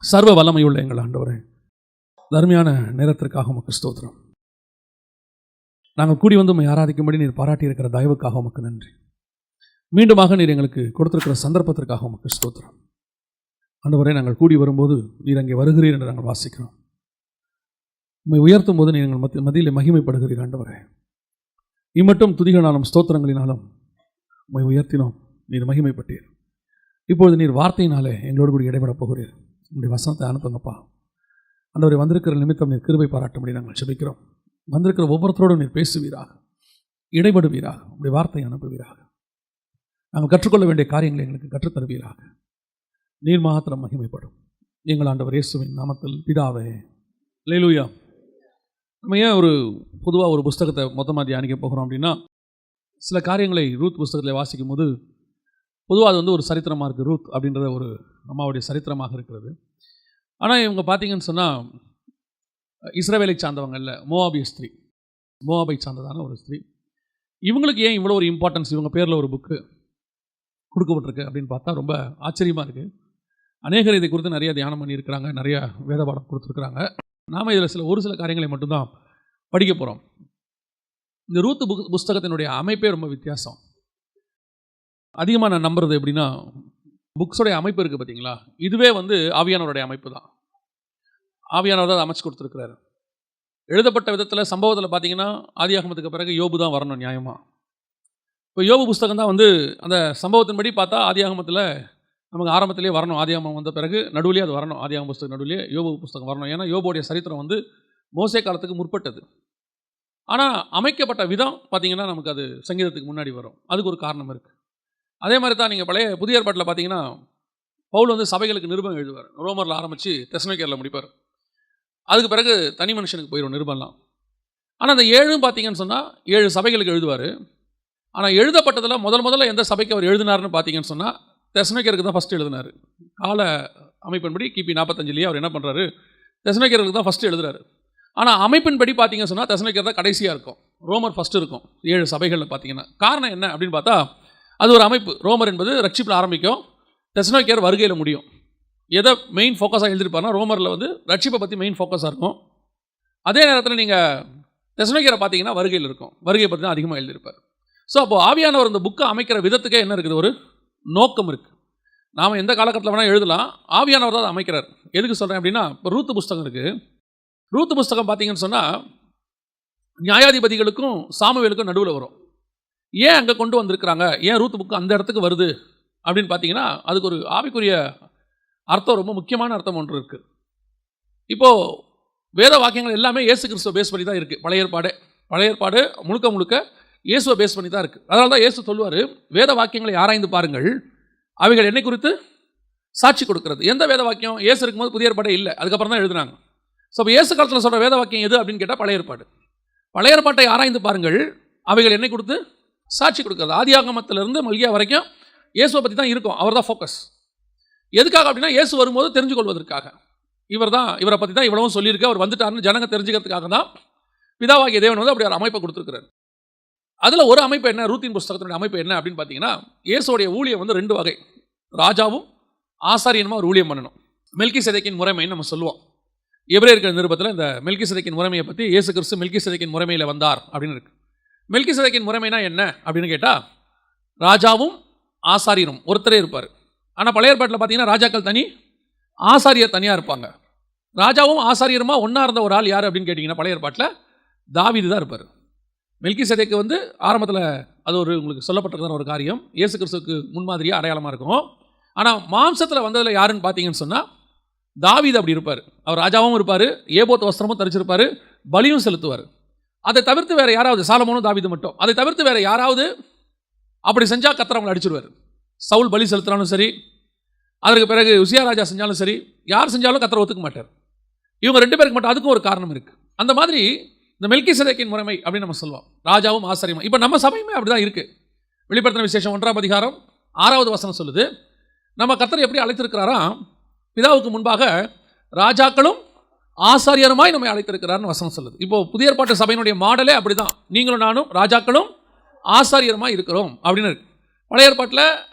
சர்வ வல்லமையுள்ள எங்கள் ஆண்டவரே, தர்மையான நேரத்திற்காக உமக்கு ஸ்தோத்திரம். நாங்கள் கூடி வந்து உம்மை ஆராதிக்கும்படி நீர் பாராட்டி இருக்கிற தயவுக்காக உமக்கு நன்றி. மீண்டுமாக நீர் எங்களுக்கு கொடுத்திருக்கிற சந்தர்ப்பத்திற்காக உமக்கு ஸ்தோத்திரம். ஆண்டவரே, நாங்கள் கூடி வரும்போது நீர் அங்கே வருகிறீர் என்று நாங்கள் வாசிக்கிறோம். உம்மை உயர்த்தும் போது நீர் எங்கள் மத்தியில் மகிமைப்படுகிறீர். ஆண்டவரே, இம்மட்டும் துதிகளாலும் ஸ்தோத்திரங்களினாலும் உம்மை உயர்த்தினோம், நீர் மகிமைப்பட்டீர். இப்பொழுது நீர் வார்த்தையினாலே எங்களோடு கூட இடைபெறப் போகிறீர். உங்களுடைய வசனத்தை அனுப்புங்கப்பா. ஆண்டவரே, வந்திருக்கிற நிமித்தம் நீர் கிருபை பாராட்டும்படி நாங்கள் ஜெபிக்கிறோம். வந்திருக்கிற ஒவ்வொருத்தரோடும் நீர் பேசுவீராக, இடைபடுவீராக, உங்களுடைய வார்த்தையை அனுப்புவீராக. நாங்கள் கற்றுக்கொள்ள வேண்டிய காரியங்களை எங்களுக்கு கற்றுத்தருவீராக. நீர் மாத்திரம் மகிமைப்படும். எங்கள் ஆண்டவர் இயேசுவின் நாமத்தில் பிதாவே, அல்லேலூயா. நம்ம ஏன் பொதுவாக ஒரு புஸ்தகத்தை மொத்தமாக தியானிக்க போகிறோம் அப்படின்னா, சில காரியங்களை ரூத் புஸ்தகத்தில் வாசிக்கும் போது பொதுவாக அது ஒரு சரித்திரமாக இருக்குது. ரூத் அப்படின்றத ஒரு அம்மாவுடைய சரித்திரமாக இருக்கிறது. ஆனால் இவங்க பார்த்தீங்கன்னு சொன்னால் இஸ்ரவேலை சார்ந்தவங்க இல்லை, மோவாபிய ஸ்திரீ, மோவாபை சார்ந்ததான ஒரு ஸ்திரீ. இவங்களுக்கு ஏன் இவ்வளோ ஒரு இம்பார்ட்டன்ஸ், இவங்க பேரில் ஒரு புக்கு கொடுக்கப்பட்டிருக்கு அப்படின்னு பார்த்தா ரொம்ப ஆச்சரியமாக இருக்குது. அநேகர் இதை குறித்து நிறைய தியானம் பண்ணியிருக்கிறாங்க, நிறைய வேத பாடம் கொடுத்துருக்குறாங்க. நாம் இதில் ஒரு சில காரியங்களை மட்டும்தான் படிக்க போகிறோம். இந்த ரூத் புஸ்தகத்தினுடைய அமைப்பே ரொம்ப வித்தியாசம். அதிகமாக நான் நம்புறது எப்படின்னா, புக்ஸோடைய அமைப்பு இருக்குது பார்த்தீங்களா, இதுவே ஆவியானவருடைய அமைப்பு தான். ஆவியானவர் தான் அமைச்சு கொடுத்துருக்கிறாரு. எழுதப்பட்ட விதத்தில் சம்பவத்தில் பார்த்தீங்கன்னா ஆதியாகமத்துக்கு பிறகு யோபு தான் வரணும் நியாயமாக. இப்போ யோபு புஸ்தகம் தான் அந்த சம்பவத்தின்படி பார்த்தா ஆதியாகமத்தில் நமக்கு ஆரம்பத்திலே வரணும். ஆதியாகமம் வந்த பிறகு நடுவிலே அது வரணும். ஆதியாகம புஸ்தகம் நடுவிலே யோபு புஸ்தகம் வரணும். ஏன்னா யோபுடைய சரித்திரம் மோசே காலத்துக்கு முற்பட்டது. ஆனால் அமைக்கப்பட்ட விதம் பார்த்தீங்கன்னா நமக்கு அது சங்கீதத்துக்கு முன்னாடி வரும். அதுக்கு ஒரு காரணம் இருக்குது. அதே மாதிரி தான் நீங்கள் புதிய ஏற்பாட்டில் பார்த்தீங்கன்னா பவுல் சபைகளுக்கு நிருபம் எழுதுவார். ரோமரில் ஆரம்பித்து தெசலோனிக்கேயரில் முடிப்பார். அதுக்கு பிறகு தனி மனுஷனுக்கு போயிடும் நிருபம்லாம். ஆனால் அந்த 7 பார்த்தீங்கன்னு சொன்னால் 7 சபைகளுக்கு எழுதுவார். ஆனால் எழுதப்பட்டதில் முதல்ல எந்த சபைக்கு அவர் எழுதினார்னு பார்த்தீங்கன்னு சொன்னால் தெசலோனிக்கேயருக்கு தான் ஃபஸ்ட்டு எழுதினார். கால அமைப்பின்படி கிபி 45 அவர் என்ன பண்ணுறாரு, தெசலோனிக்கேயருக்கு தான் ஃபஸ்ட்டு எழுதுறாரு. ஆனால் அமைப்பின்படி பார்த்தீங்கன்னு சொன்னால் தெசலோனிக்கேயர் தான் கடைசியாக இருக்கும், ரோமர் ஃபஸ்ட்டு இருக்கும் 7 சபைகளில் பார்த்தீங்கன்னா. காரணம் என்ன அப்படின்னு பார்த்தா, அது ஒரு அமைப்பு. ரோமர் என்பது ரட்சிப்பில் ஆரம்பிக்கும், தெசலோனிக்கேயர் வருகையில் முடியும். எதை மெயின் ஃபோக்கஸாக எழுதியிருப்பாருன்னா ரோமரில் ரட்சிப்பை பற்றி மெயின் ஃபோக்கஸாக இருக்கும். அதே நேரத்தில் நீங்கள் தெசலோனிக்கேயரை பார்த்தீங்கன்னா வருகையில் இருக்கும், வருகையை பற்றி தான் அதிகமாக எழுதியிருப்பார். ஸோ அப்போது ஆவியானவர் இந்த புக்கை அமைக்கிற விதத்துக்கே என்ன இருக்குது, ஒரு நோக்கம் இருக்குது. நாம் எந்த காலகட்டத்தில் வேணால் எழுதலாம், ஆவியானவர் தான் அதை அமைக்கிறார். எதுக்கு சொல்கிறேன் அப்படின்னா, இப்போ ரூத் புஸ்தகம் இருக்குது. ரூத் புஸ்தகம் பார்த்தீங்கன்னு சொன்னால் நியாயாதிபதிகளுக்கும் சாமுவேலுக்கும் நடுவில் வரும். ஏன் அங்கே கொண்டு வந்திருக்கிறாங்க, ஏன் ரூத் புக்கு அந்த இடத்துக்கு வருது அப்படின்னு பார்த்தீங்கன்னா, அதுக்கு ஒரு ஆவிக்குரிய அர்த்தம், ரொம்ப முக்கியமான அர்த்தம் ஒன்று இருக்குது. இப்போது வேத வாக்கியங்கள் எல்லாமே இயேசு கிறிஸ்துவை பேஸ் பண்ணி தான் இருக்குது. பழைய ஏற்பாடு முழுக்க இயேசுவை பேஸ் பண்ணி தான் இருக்குது. அதனால தான் இயேசு சொல்லுவார், வேத வாக்கியங்களை ஆராய்ந்து பாருங்கள், அவைகள் என்னை குறித்து சாட்சி கொடுக்கிறது. எந்த வேத வாக்கியம் இயேசு இருக்கும்போது புதிய ஏற்பாடே இல்லை, அதுக்கப்புறம் தான் எழுதுனாங்க. ஸோ இப்போ இயேசு காலத்தில் சொல்கிற வேத வாக்கியம் எது அப்படின்னு கேட்டால் பழைய ஏற்பாடு. பழைய ஏற்பாட்டை ஆராய்ந்து பாருங்கள், அவைகள் என்னை கொடுத்து சாட்சி கொடுக்கிறது. ஆதியாகமத்திலிருந்து மல்கியா வரைக்கும் இயேசுவை பற்றி தான் இருக்கும், அவர் தான் ஃபோக்கஸ். எதுக்காக அப்படின்னா, இயேசு வரும்போது தெரிஞ்சு கொள்வதற்காக. இவரை பற்றி தான் இவ்வளவும் சொல்லியிருக்கு, அவர் வந்துட்டாருன்னு ஜனங்க தெரிஞ்சுக்கிறதுக்காக தான் பிதாவாகிய தேவன் அப்படி ஒரு அமைப்பை கொடுத்துருக்கிறார். அதில் ஒரு அமைப்பு என்ன, ரூத்தின் புஸ்தகத்தினுடைய அமைப்பு என்ன அப்படின்னு பார்த்தீங்கன்னா, இயேசுடைய ஊழியம் 2 வகை. ராஜாவும் ஆசாரியனுமா ஒரு ஊழியம் பண்ணணும். மெல்கிசேதேக்கின் முறைமைன்னு நம்ம சொல்லுவோம். எபிரேயர்கள் நிருபத்தில் இந்த மெல்கிசேதேக்கின் முறைமையை பற்றி இயேசு கிறிஸ்து மெல்கிசேதேக்கின் முறைமையில் வந்தார் அப்படின்னு இருக்குது. மெல்கிசேதேக்கின் முறைமைனா என்ன அப்படின்னு கேட்டால், ராஜாவும் ஆசாரியனும் ஒருத்தரே இருப்பார். ஆனால் பழைய ஏற்பாட்டில் பார்த்தீங்கன்னா ராஜாக்கள் தனி, ஆசாரியர் தனியாக இருப்பாங்க. ராஜாவும் ஆசாரியருமா ஒன்றா இருந்த ஒரு ஆள் யார் அப்படின்னு கேட்டிங்கன்னா, பழைய ஏற்பாட்டில் தாவீது தான் இருப்பார். மெல்கிசேதேக்கு ஆரம்பத்தில் அது உங்களுக்கு சொல்லப்பட்டிருக்கிற ஒரு காரியம், இயேசு கிறிஸ்துவுக்கு முன்மாதிரியாக அடையாளமாக இருக்கும். ஆனால் மாம்சத்தில் வந்ததில் யாருன்னு பார்த்தீங்கன்னு சொன்னால் தாவீது அப்படி இருப்பார். அவர் ராஜாவும் இருப்பார், ஏபோத் வஸ்திரமும் தரிச்சிருப்பார், பலியும் செலுத்துவார். அதை தவிர்த்து வேறு யாராவது, சாலமோனும் தாவீது மட்டும், அதை தவிர்த்து வேறு யாராவது அப்படி செஞ்சால் கர்த்தர் அவங்களை அடிச்சிருவார். சவுல் பலி செலுத்தினாலும் சரி, அதற்கு பிறகு உசியா ராஜா செஞ்சாலும் சரி, யார் செஞ்சாலும் கர்த்தர் ஒத்துக்க மாட்டார். இவங்க 2 பேருக்கு மட்டும். அதுக்கும் ஒரு காரணம் இருக்குது. அந்த மாதிரி இந்த மெல்கிசேதேக்கின் முறைமை அப்படின்னு நம்ம சொல்லுவோம், ராஜாவும் ஆசாரியமும். இப்போ நம்ம சபையுமே அப்படி தான் இருக்குது. வெளிப்படுத்தின விசேஷம் 1ஆம் அதிகாரம் 6வது வசனம் சொல்லுது, நம்ம கர்த்தர் எப்படி அழைத்திருக்கிறாராம், பிதாவுக்கு முன்பாக ராஜாக்களும் ஆசாரியருமாய் நம்மை அழைத்திருக்கிறார்னு வசனம் சொல்லுது. இப்போது புதிய ஏற்பாட்டு சபையினுடைய மாடலே அப்படி தான், நீங்களும் நானும் ராஜாக்களும் ஆசாரியருமாய் இருக்கிறோம் அப்படின்னு இருக்கு. பழைய ஏற்பாட்டில்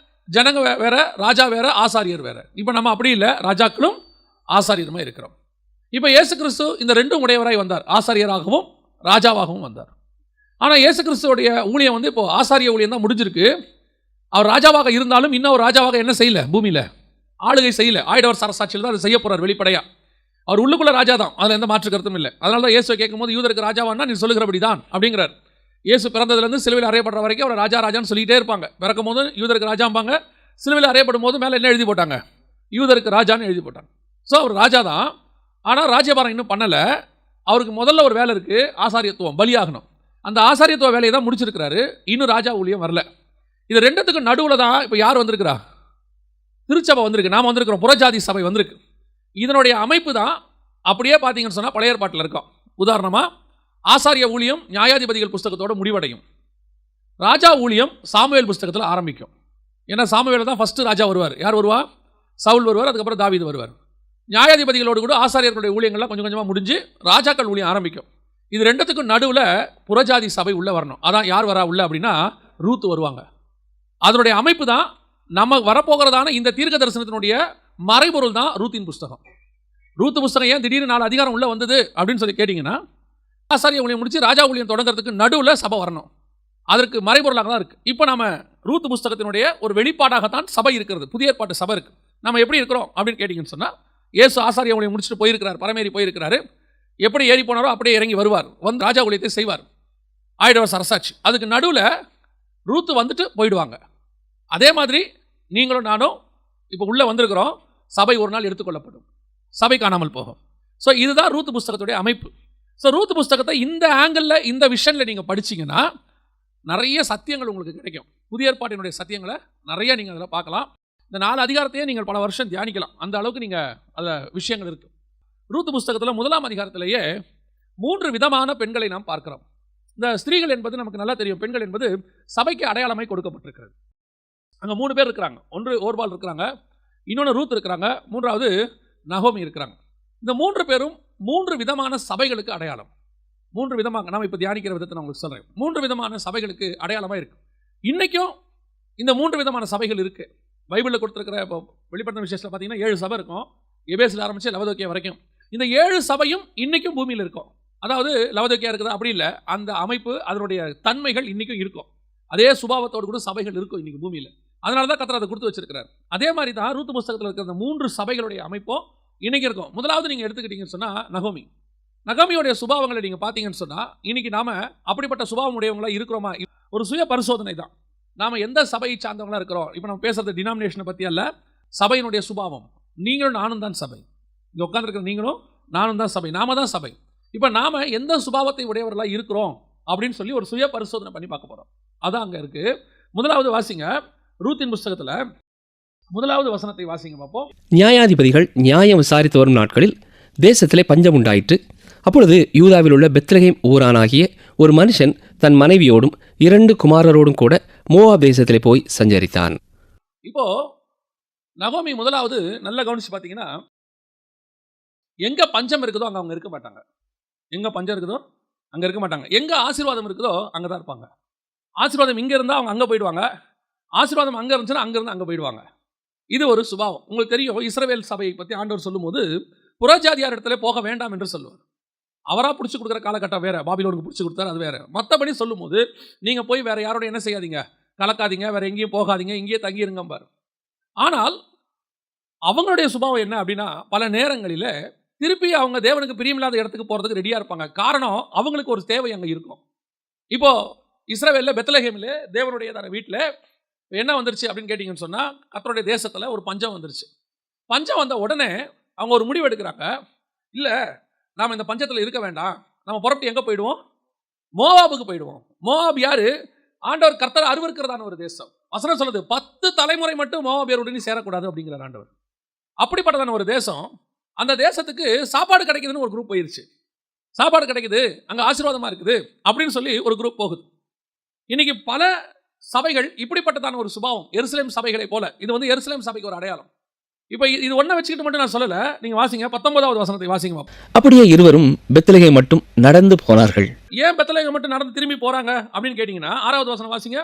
ஜனங்க வேற, ராஜா வேற, ஆசாரியர் வேற. இப்போ நம்ம அப்படி இல்லை, ராஜாக்களும் ஆசாரியருமாய் இருக்கிறோம். இப்போ இயேசு கிறிஸ்து இந்த ரெண்டும் உடையவராய் வந்தார், ஆசாரியராகவும் ராஜாவாகவும் வந்தார். ஆனால் இயேசு கிறிஸ்துவோடைய ஊழியம் வந்து இப்போ ஆசாரிய ஊழியம் தான் முடிஞ்சிருக்கு. அவர் ராஜாவாக இருந்தாலும் இன்னும் ஒரு ராஜாவாக என்ன செய்யல, பூமியில் ஆளுகை செய்யல. ஆயிடவர் சரசாட்சியில் தான் அதை செய்ய போறார் வெளிப்படையா. அவர் உள்ளுக்குள்ள ராஜா தான், அதில் எந்த மாற்று கருத்தும் இல்லை. அதனால தான் இயேசுவை கேட்கும்போது யூதருக்கு ராஜாவானா நீ சொல்லுகிறபடி தான் அப்படிங்கிறார். இயேசு பிறந்ததுலேருந்து சிலுவையில் அறையப்படுற வரைக்கும் அவர் ராஜா ராஜான்னு சொல்லிகிட்டே இருப்பாங்க. பிறக்கும் போது யூதருக்கு ராஜாம்பாங்க, சிலுவையில் அறையப்படும் போது மேலே என்ன எழுதி போட்டாங்க, யூதருக்கு ராஜான்னு எழுதி போட்டாங்க. ஸோ அவர் ராஜா தான், ஆனால் ராஜ்யபாரம் இன்னும் பண்ணலை. அவருக்கு முதல்ல ஒரு வேலை இருக்குது, ஆசாரியத்துவம், பலியாகணும். அந்த ஆசாரியத்துவ வேலையை தான் முடிச்சிருக்கிறாரு, இன்னும் ராஜா ஊழியம் வரல. இது ரெண்டுத்துக்கும் நடுவில் தான் இப்போ யார் வந்திருக்கிறா, திருச்சபை வந்திருக்கு, நாம் வந்திருக்கிறோம், புறஜாதி சபை வந்திருக்கு. இதனுடைய அமைப்பு தான் அப்படியே பார்த்தீங்கன்னு சொன்னால் பழைய ஏற்பாட்டில் இருக்கும். உதாரணமாக ஆசாரிய ஊழியம் நியாயாதிபதிகள் புஸ்தகத்தோட முடிவடையும், ராஜா ஊழியம் சாமுவேல் புஸ்தகத்தில் ஆரம்பிக்கும். ஏன்னா சாமுவேல் தான் ஃபஸ்ட்டு ராஜா வருவார். யார் வருவா, சவுல் வருவார், அதுக்கப்புறம் தாவீது வருவார். நியாயாதிபதிகளோடு கூட ஆசாரியர்களுடைய ஊழியங்கள்லாம் கொஞ்சம் கொஞ்சமாக முடிஞ்சு ராஜாக்கள் ஊழியம் ஆரம்பிக்கும். இது ரெண்டுத்துக்கும் நடுவில் புறஜாதி சபை உள்ளே வரணும். அதான் யார் வரா உள்ள அப்படின்னா ரூத் வருவாங்க. அதனுடைய அமைப்பு தான் நம்ம வரப்போகிறதான இந்த தீர்க்க தரிசனத்தினுடைய மறைபொருள் தான் ரூத்தின் புஸ்தகம். ரூத் புஸ்தகம் ஏன் திடீர்னு 4 அதிகாரம் உள்ளே வந்தது அப்படின்னு சொல்லி கேட்டிங்கன்னா, ஆசாரிய ஊழியம் முடிச்சு ராஜா ஊழியம் தொடங்குறதுக்கு நடுவில் சபை வரணும். அதற்கு மறைபொருளாக தான் இருக்குது. இப்போ நம்ம ரூத் புஸ்தகத்தினுடைய ஒரு வெளிப்பாடாகத்தான் சபை இருக்கிறது, புதிய ஏற்பாட்டு சபை இருக்குது. நம்ம எப்படி இருக்கிறோம் அப்படின்னு கேட்டிங்கன்னு சொன்னால், இயேசு ஆசாரிய ஊழியம் முடிச்சுட்டு போயிருக்கிறார், பரமேறி போயிருக்கிறாரு. எப்படி ஏறி போனாரோ அப்படியே இறங்கி வருவார், வந்து ராஜா ஊழியத்தை செய்வார், ஆயிடவர் சரசாட்சி. அதுக்கு நடுவில் ரூத்து வந்துட்டு போயிடுவாங்க. அதே மாதிரி நீங்களும் நானும் இப்போ உள்ளே வந்திருக்கிறோம், சபை ஒரு நாள் எடுத்துக்கொள்ளப்படும், சபை காணாமல் போகும். ஸோ இதுதான் ரூத் புஸ்தகத்துடைய அமைப்பு. ஸோ ரூத் புஸ்தகத்தை இந்த ஆங்கிளில், இந்த விஷனில் நீங்கள் படிச்சிங்கன்னா நிறைய சத்தியங்கள் உங்களுக்கு கிடைக்கும். புதிய ஏற்பாட்டினுடைய சத்தியங்களை நிறைய நீங்கள் அதில் பார்க்கலாம். இந்த 4 அதிகாரத்தையே நீங்கள் பல வருஷம் தியானிக்கலாம், அந்த அளவுக்கு நீங்கள் அதில் விஷயங்கள் இருக்குது. ரூத் புஸ்தகத்தில் 1ஆம் அதிகாரத்திலேயே 3 விதமான பெண்களை நாம் பார்க்கிறோம். இந்த ஸ்திரீகள் என்பது நமக்கு நல்லா தெரியும், பெண்கள் என்பது சபைக்கு அடையாளமாய் கொடுக்கப்பட்டிருக்கிறது. அங்கே 3 பேர் இருக்கிறாங்க. ஒன்று ஓர்பால் இருக்கிறாங்க, இன்னொன்று ரூத் இருக்கிறாங்க, 3வது நகோமி இருக்கிறாங்க. இந்த 3 பேரும் 3 விதமான சபைகளுக்கு அடையாளம். 3 விதமாக நாம் இப்போ தியானிக்கிற விதத்தை நான் உங்களுக்கு சொல்கிறேன். 3 விதமான சபைகளுக்கு அடையாளமாக இருக்குது. இன்றைக்கும் இந்த 3 விதமான சபைகள் இருக்குது. பைபிளில் கொடுத்துருக்கிற இப்போ வெளிப்படுத்தின விசேஷத்தில் பார்த்தீங்கன்னா 7 சபை இருக்கும், எபேசில் ஆரம்பித்து லவோதிக்கேயா வரைக்கும். இந்த 7 சபையும் இன்றைக்கும் பூமியில் இருக்கும். அதாவது லவோதிக்கேயா இருக்குதா அப்படி இல்லை, அந்த அமைப்பு, அதனுடைய தன்மைகள் இன்றைக்கும் இருக்கும். அதே சுபாவத்தோடு கூட சபைகள் இருக்கும் இன்றைக்கி பூமியில். அதனால தான் கர்த்தர் அதை கொடுத்து வச்சிருக்கிறார். அதே மாதிரி தான் ரூத் புஸ்தகத்தில் இருக்கிற அந்த 3 சபைகளுடைய அமைப்பும் இன்றைக்கி இருக்கும். முதலாவது நீங்கள் எடுத்துக்கிட்டீங்கன்னு சொன்னால் நகோமி. நகோமியோடைய சுபாவங்களை நீங்கள் பார்த்தீங்கன்னு சொன்னால், இன்றைக்கி நாம் அப்படிப்பட்ட சுபாவம் உடையவங்களாக இருக்கிறோமா? ஒரு சுய பரிசோதனை தான். நாம் எந்த சபையை சார்ந்தவங்களாக இருக்கிறோம். இப்போ நம்ம பேசுகிறது டினாமினேஷனை பற்றி அல்ல, சபையினுடைய சுபாவம். நீங்களும் நானும் தான் சபை. இங்கே உட்காந்துருக்கிற நீங்களும் நானும் தான் சபை, நாம தான் சபை. இப்போ நாம் எந்த சுபாவத்தை உடையவர்களாக இருக்கிறோம் அப்படின்னு சொல்லி ஒரு சுய பரிசோதனை பண்ணி பார்க்க போகிறோம். அதான் அங்கே இருக்குது. முதலாவது வாசிங்க, ரூத்தின் புஸ்தகத்தில் 1வது வசனத்தை வாசிங்க பார்ப்போம். நியாயாதிபதிகள் நியாயம் விசாரித்து வரும் நாட்களில் தேசத்திலே பஞ்சம் உண்டாயிற்று. அப்பொழுது யூதாவில் உள்ள பெத்லகேம் ஊரானாகிய ஒரு மனுஷன் தன் மனைவியோடும் 2 குமாரரோடும் கூட மோவாப் தேசத்திலே போய் சஞ்சரித்தான். இப்போ நகோமி முதலாவது நல்லா கவனிச்சு பார்த்தீங்கன்னா, எங்க பஞ்சம் இருக்குதோ அங்கே அவங்க இருக்க மாட்டாங்க. எங்க பஞ்சம் இருக்குதோ அங்கே இருக்க மாட்டாங்க. எங்க ஆசீர்வாதம் இருக்குதோ அங்கே தான் இருப்பாங்க. ஆசீர்வாதம் இங்கே இருந்தால் அவங்க அங்கே போயிடுவாங்க, ஆசீர்வாதம் அங்கே இருந்துச்சுன்னா அங்கேருந்து அங்கே போயிடுவாங்க. இது ஒரு சுபாவம். உங்களுக்கு தெரியும், இஸ்ரவேல் சபையை பற்றி ஆண்டவர் சொல்லும்போது புறஜாதியார் இடத்துல போக வேண்டாம் என்று சொல்லுவார். அவராக பிடிச்சி கொடுக்குற காலகட்டம் வேறு, பாபிலோனுக்கு பிடிச்சி கொடுத்தாரு, அது வேறு. மற்றபடி சொல்லும்போது நீங்கள் போய் வேறு யாரோட என்ன செய்யாதீங்க, கலக்காதீங்க, வேறு எங்கேயும் போகாதீங்க, இங்கேயே தங்கியிருங்கம்பார். ஆனால் அவங்களுடைய சுபாவம் என்ன அப்படின்னா, பல நேரங்களில் திருப்பி அவங்க தேவனுக்கு பிரியமில்லாத இடத்துக்கு போகிறதுக்கு ரெடியாக இருப்பாங்க. காரணம், அவங்களுக்கு ஒரு தேவை அங்கே இருக்கும். இப்போது இஸ்ரவேலில் பெத்லகேமில் தேவனுடைய வீட்டில் என்ன வந்துருச்சு அப்படின்னு கேட்டிங்கன்னு சொன்னால், கர்த்தருடைய தேசத்தில் ஒரு பஞ்சம் வந்துருச்சு. பஞ்சம் வந்த உடனே அவங்க ஒரு முடிவு எடுக்கிறாங்க, இல்லை நாம் இந்த பஞ்சத்தில் இருக்க வேண்டாம், நம்ம புறப்பட்டு எங்கே போயிடுவோம், மோவாபுக்கு போயிடுவோம். மோவாப் யார்? ஆண்டவர் கர்த்தர் அருவருக்கிறதான ஒரு தேசம். வசனம் சொல்லுது 10 தலைமுறை மட்டும் மோவாபியருடன் சேரக்கூடாது அப்படிங்கிறார் ஆண்டவர். அப்படிப்பட்டதான ஒரு தேசம். அந்த தேசத்துக்கு சாப்பாடு கிடைக்குதுன்னு ஒரு குரூப் போயிருச்சு. சாப்பாடு கிடைக்குது, அங்கே ஆசீர்வாதமாக இருக்குது அப்படின்னு சொல்லி ஒரு குரூப் போகுது. இன்னைக்கு பல சபைகள் இப்படிப்பட்டதான ஒரு சுபாவம், எருசலேம் சபைகளை போல. இது எருசலேம் சபைக்கு ஒரு அடையாளம். இப்போ இது ஒன்றை வச்சுக்கிட்டு மட்டும் நான் சொல்லலை, நீங்கள் வாசிங்க 19வது வசனத்தை வாசிங்க. அப்படியே இருவரும் பெத்லகேம் மட்டும் நடந்து போனார்கள். ஏன் பெத்லகேம் மட்டும் நடந்து திரும்பி போகிறாங்க அப்படின்னு கேட்டிங்கன்னா, 6வது வசனம் வாசிங்க.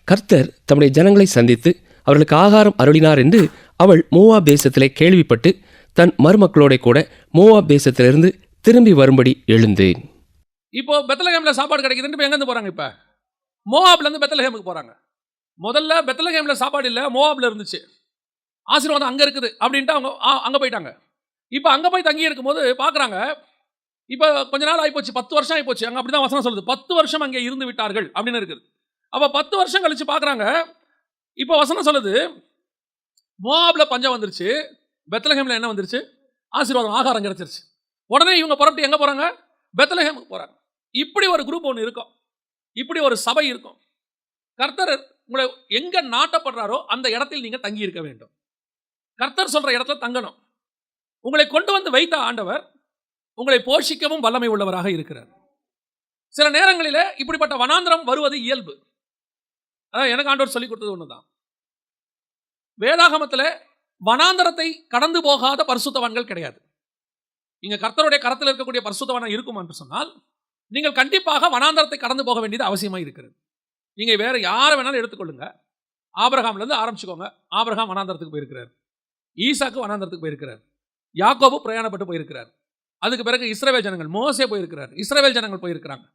கர்த்தர் தம்முடைய ஜனங்களை சந்தித்து அவர்களுக்கு ஆகாரம் அருளினார் என்று அவள் மோவாப் தேசத்திலே கேள்விப்பட்டு தன் மருமக்களோட கூட மோவாப் தேசத்திலிருந்து திரும்பி வரும்படி எழுந்து. இப்போ பெத்லகேம்ல சாப்பாடு கிடைக்குதுன்னு இப்போ எங்கேருந்து போகிறாங்க? இப்போ மோவாப்லேருந்து பெத்லகேமுக்கு போகிறாங்க. முதல்ல பெத்லகேம்ல சாப்பாடு இல்லை, மோவாப்ல இருந்துச்சு. ஆசீர்வாதம் அங்கே இருக்குது அப்படின்ட்டு அவங்க அங்கே போயிட்டாங்க. இப்போ அங்கே போய் தங்கி இருக்கும்போது பார்க்குறாங்க, இப்போ கொஞ்ச நாள் ஆகிப்போச்சு, 10 வருஷம் ஆகிப்போச்சு. அங்கே அப்படி தான் வசனம் சொல்லுது, 10 வருஷம் அங்கே இருந்து விட்டார்கள் அப்படின்னு இருக்குது. அப்போ 10 வருஷம் கழிச்சு பார்க்குறாங்க, இப்போ வசனம் சொல்லுது மோவாப்ல பஞ்சம் வந்துருச்சு, பெத்லகேம்ல என்ன வந்துருச்சு? ஆசீர்வாதம், ஆகாரம் கிடைச்சிருச்சு. உடனே இவங்க புறப்பட்டு எங்கே போகிறாங்க? பெத்லகேமுக்கு போகிறாங்க. இப்படி ஒரு குரூப் ஒன்று இருக்கும், இப்படி ஒரு சபை இருக்கும். கர்த்தர் உங்களை எங்கே நாட்டப்படுறாரோ அந்த இடத்தில் நீங்கள் தங்கி இருக்க வேண்டும். கர்த்தர் சொல்கிற இடத்துல தங்கணும். உங்களை கொண்டு வந்து வைத்த ஆண்டவர் உங்களை போஷிக்கவும் வல்லமை உள்ளவராக இருக்கிறார். சில நேரங்களில் இப்படிப்பட்ட வனாந்திரம் வருவது இயல்பு. அதான் எனக்கு ஆண்டவர் சொல்லிக் கொடுத்தது ஒன்று தான். வேதாகமத்தில் வனாந்தரத்தை கடந்து போகாத பரிசுத்தவான்கள் கிடையாது. நீங்கள் கர்த்தருடைய கரத்தில் இருக்கக்கூடிய பரிசுத்தவானா இருக்கும் என்று சொன்னால் நீங்கள் கண்டிப்பாக வனாந்தரத்தை கடந்து போக வேண்டியது அவசியமாக இருக்கிறது. நீங்கள் வேறு யாரை வேணாலும் எடுத்துக்கொள்ளுங்க. ஆபிரகாம்லேருந்து ஆரம்பிச்சுக்கோங்க. ஆபிரகாம் வனாந்தரத்துக்கு போயிருக்கிறார், ஈசாக்கு வனாந்தரத்துக்கு போயிருக்கிறார், யாக்கோபு பிரயாணப்பட்டு போயிருக்கிறார். அதுக்கு பிறகு இஸ்ரவேல் ஜனங்கள், மோசே போயிருக்கிறார், இஸ்ரவேல் ஜனங்கள் போயிருக்கிறாங்க.